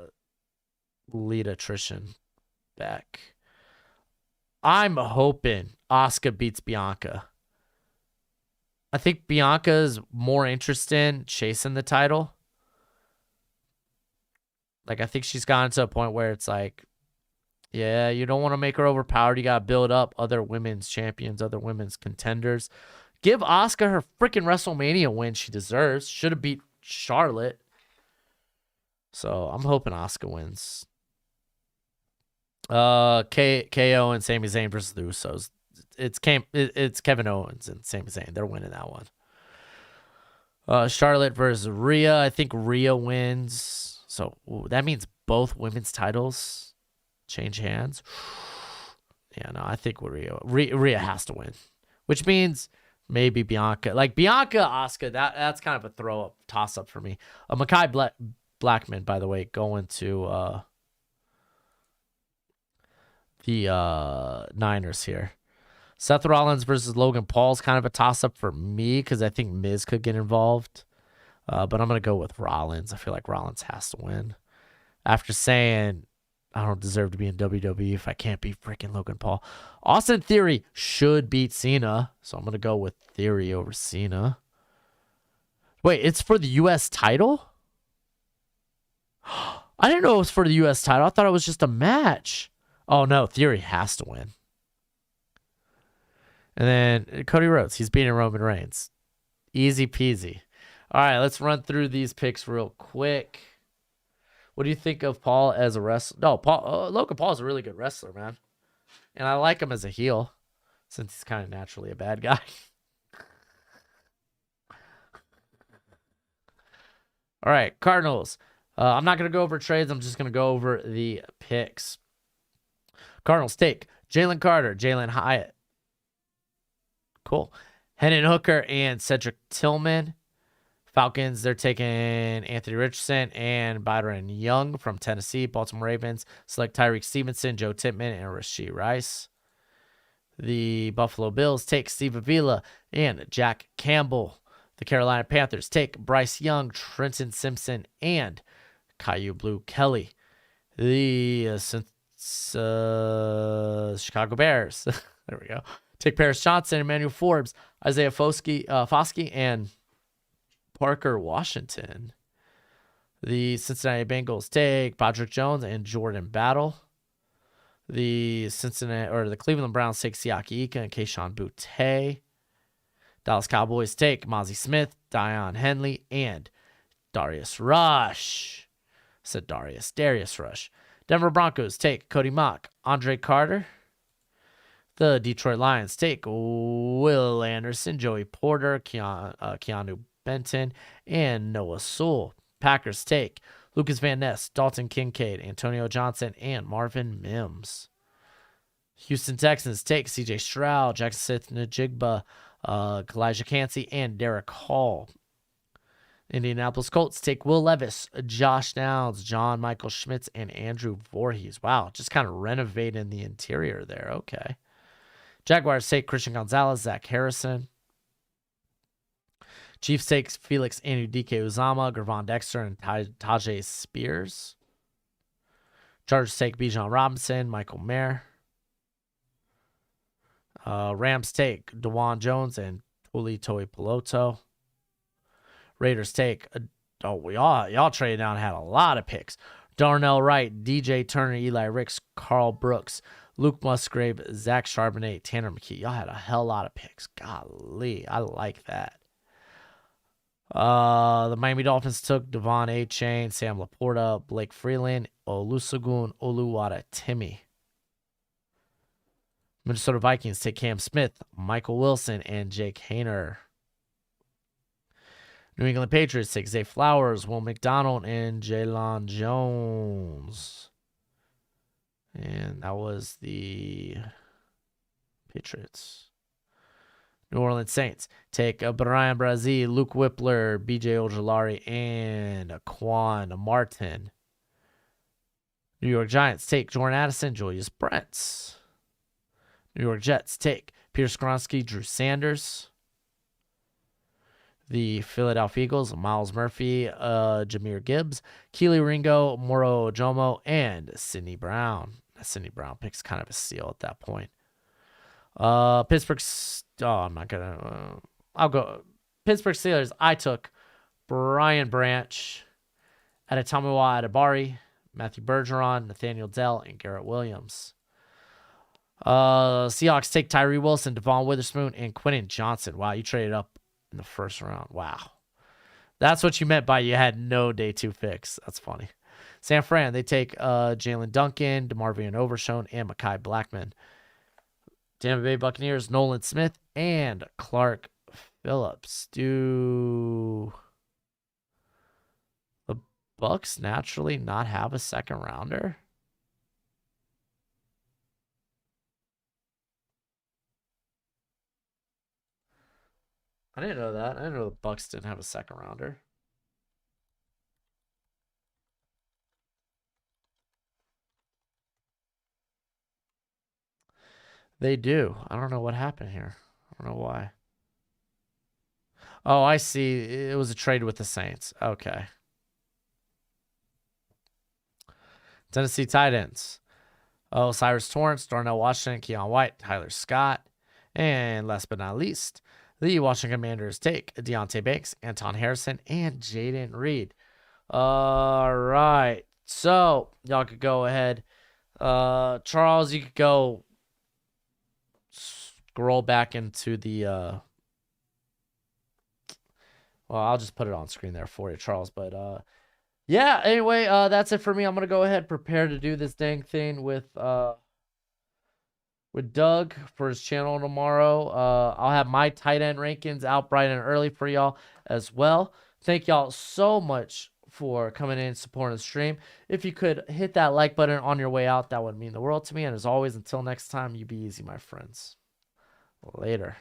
Lita, Trish, and Beck. I'm hoping Asuka beats Bianca. I think Bianca is more interested in chasing the title. Like, I think she's gotten to a point where it's like, yeah, you don't want to make her overpowered. You got to build up other women's champions, other women's contenders. Give Asuka her freaking WrestleMania win she deserves. Should have beat Charlotte. So I'm hoping Asuka wins. KO and Sami Zayn versus the Usos. It's Kevin Owens and Sami Zayn. They're winning that one. Charlotte versus Rhea. I think Rhea wins. So that means both women's titles change hands. Yeah, no, I think Rhea has to win, which means maybe Bianca. Like Bianca, Asuka. That's kind of a toss up for me. Mekhi Blackman, by the way, going to the Niners here. Seth Rollins versus Logan Paul is kind of a toss-up for me because I think Miz could get involved. But I'm going to go with Rollins. I feel like Rollins has to win. After saying I don't deserve to be in WWE if I can't beat freaking Logan Paul. Austin Theory should beat Cena. So I'm going to go with Theory over Cena. Wait, it's for the U.S. title? I didn't know it was for the U.S. title. I thought it was just a match. Oh, no. Theory has to win. And then Cody Rhodes. He's beating Roman Reigns. Easy peasy. All right, let's run through these picks real quick. What do you think of Paul as a wrestler? No, Logan Paul is a really good wrestler, man. And I like him as a heel since he's kind of naturally a bad guy. All right, Cardinals. I'm not going to go over trades. I'm just going to go over the picks. Cardinals take Jalen Carter, Jalen Hyatt. Cool. Hendon Hooker and Cedric Tillman. Falcons, they're taking Anthony Richardson and Byron Young from Tennessee. Baltimore Ravens select Tyreek Stevenson, Joe Tippmann, and Rashee Rice. The Buffalo Bills take Steve Avila and Jack Campbell. The Carolina Panthers take Bryce Young, Trenton Simpson, and Caillou Blue Kelly. The Chicago Bears, there we go, take Paris Johnson, Emmanuel Forbes, Isaiah Foskey, and Parker Washington. The Cincinnati Bengals take Broderick Jones and Jordan Battle. The Cleveland Browns take Siaki Ika and Keyshawn Butte. Dallas Cowboys take Mozzie Smith, Dion Henley, and Darius Rush. Darius Rush. Denver Broncos take Cody Mock, Andre Carter. The Detroit Lions take Will Anderson, Joey Porter, Keanu Benton, and Noah Sewell. Packers take Lucas Van Ness, Dalton Kincaid, Antonio Johnson, and Marvin Mims. Houston Texans take CJ Stroud, Jackson Smith-Njigba, Kalijah Cansey, and Derek Hall. Indianapolis Colts take Will Levis, Josh Downs, John Michael Schmitz, and Andrew Voorhees. Wow, just kind of renovating the interior there. Okay. Jaguars take Christian Gonzalez, Zach Harrison. Chiefs takes Felix Anudike Uzama, Gervon Dexter, and Tajay Spears. Chargers take Bijan Robinson, Michael Mayer. Rams take DeJuan Jones and Tuli Toi Peloto. Raiders take, y'all traded down and had a lot of picks. Darnell Wright, DJ Turner, Eli Ricks, Carl Brooks, Luke Musgrave, Zach Charbonnet, Tanner McKee. Y'all had a hell lot of picks. Golly, I like that. The Miami Dolphins took Devon A-Chain, Sam Laporta, Blake Freeland, Olusegun Oluwatimi. Minnesota Vikings take Cam Smith, Michael Wilson, and Jake Haener. New England Patriots take Zay Flowers, Will McDonald, and Jaylon Jones. And that was the Patriots. New Orleans Saints take Brian Brazil, Luke Whippler, BJ Ojolari, and Quan Martin. New York Giants take Jordan Addison, Julius Brents. New York Jets take Peter Skoronski, Drew Sanders. The Philadelphia Eagles, Miles Murphy, Jahmyr Gibbs, Keely Ringo, Moro Ojomo, and Sidney Brown. That Sidney Brown pick's kind of a steal at that point. Pittsburgh Steelers. I took Brian Branch, Adetomiwa Adebari, Matthew Bergeron, Nathaniel Dell, and Garrett Williams. Seahawks take Tyree Wilson, Devon Witherspoon, and Quentin Johnson. Wow, you traded up in the first round. Wow. That's what you meant by you had no day two picks. That's funny. San Fran, they take Jalen Duncan, DeMarvion Overshown, and Mekhi Blackman. Tampa Bay Buccaneers, Nolan Smith, and Clark Phillips. Do the Bucs naturally not have a second rounder? I didn't know that. I didn't know the Bucs didn't have a second rounder. They do. I don't know what happened here. I don't know why. Oh, I see. It was a trade with the Saints. Okay. Tennessee tight ends. Oh, Cyrus Torrance, Darnell Washington, Keon White, Tyler Scott, and last but not least, the Washington Commanders take Deontay Banks, Anton Harrison, and Jaden Reed. All right. So y'all could go ahead. Charles, you could go scroll back into the well, I'll just put it on screen there for you, Charles. But yeah, anyway, that's it for me. I'm gonna go ahead prepare to do this dang thing with Doug for his channel tomorrow. I'll have my tight end rankings out bright and early for y'all as well. Thank y'all so much for coming in and supporting the stream. If you could hit that like button on your way out, that would mean the world to me. And as always, until next time, you be easy, my friends. Later.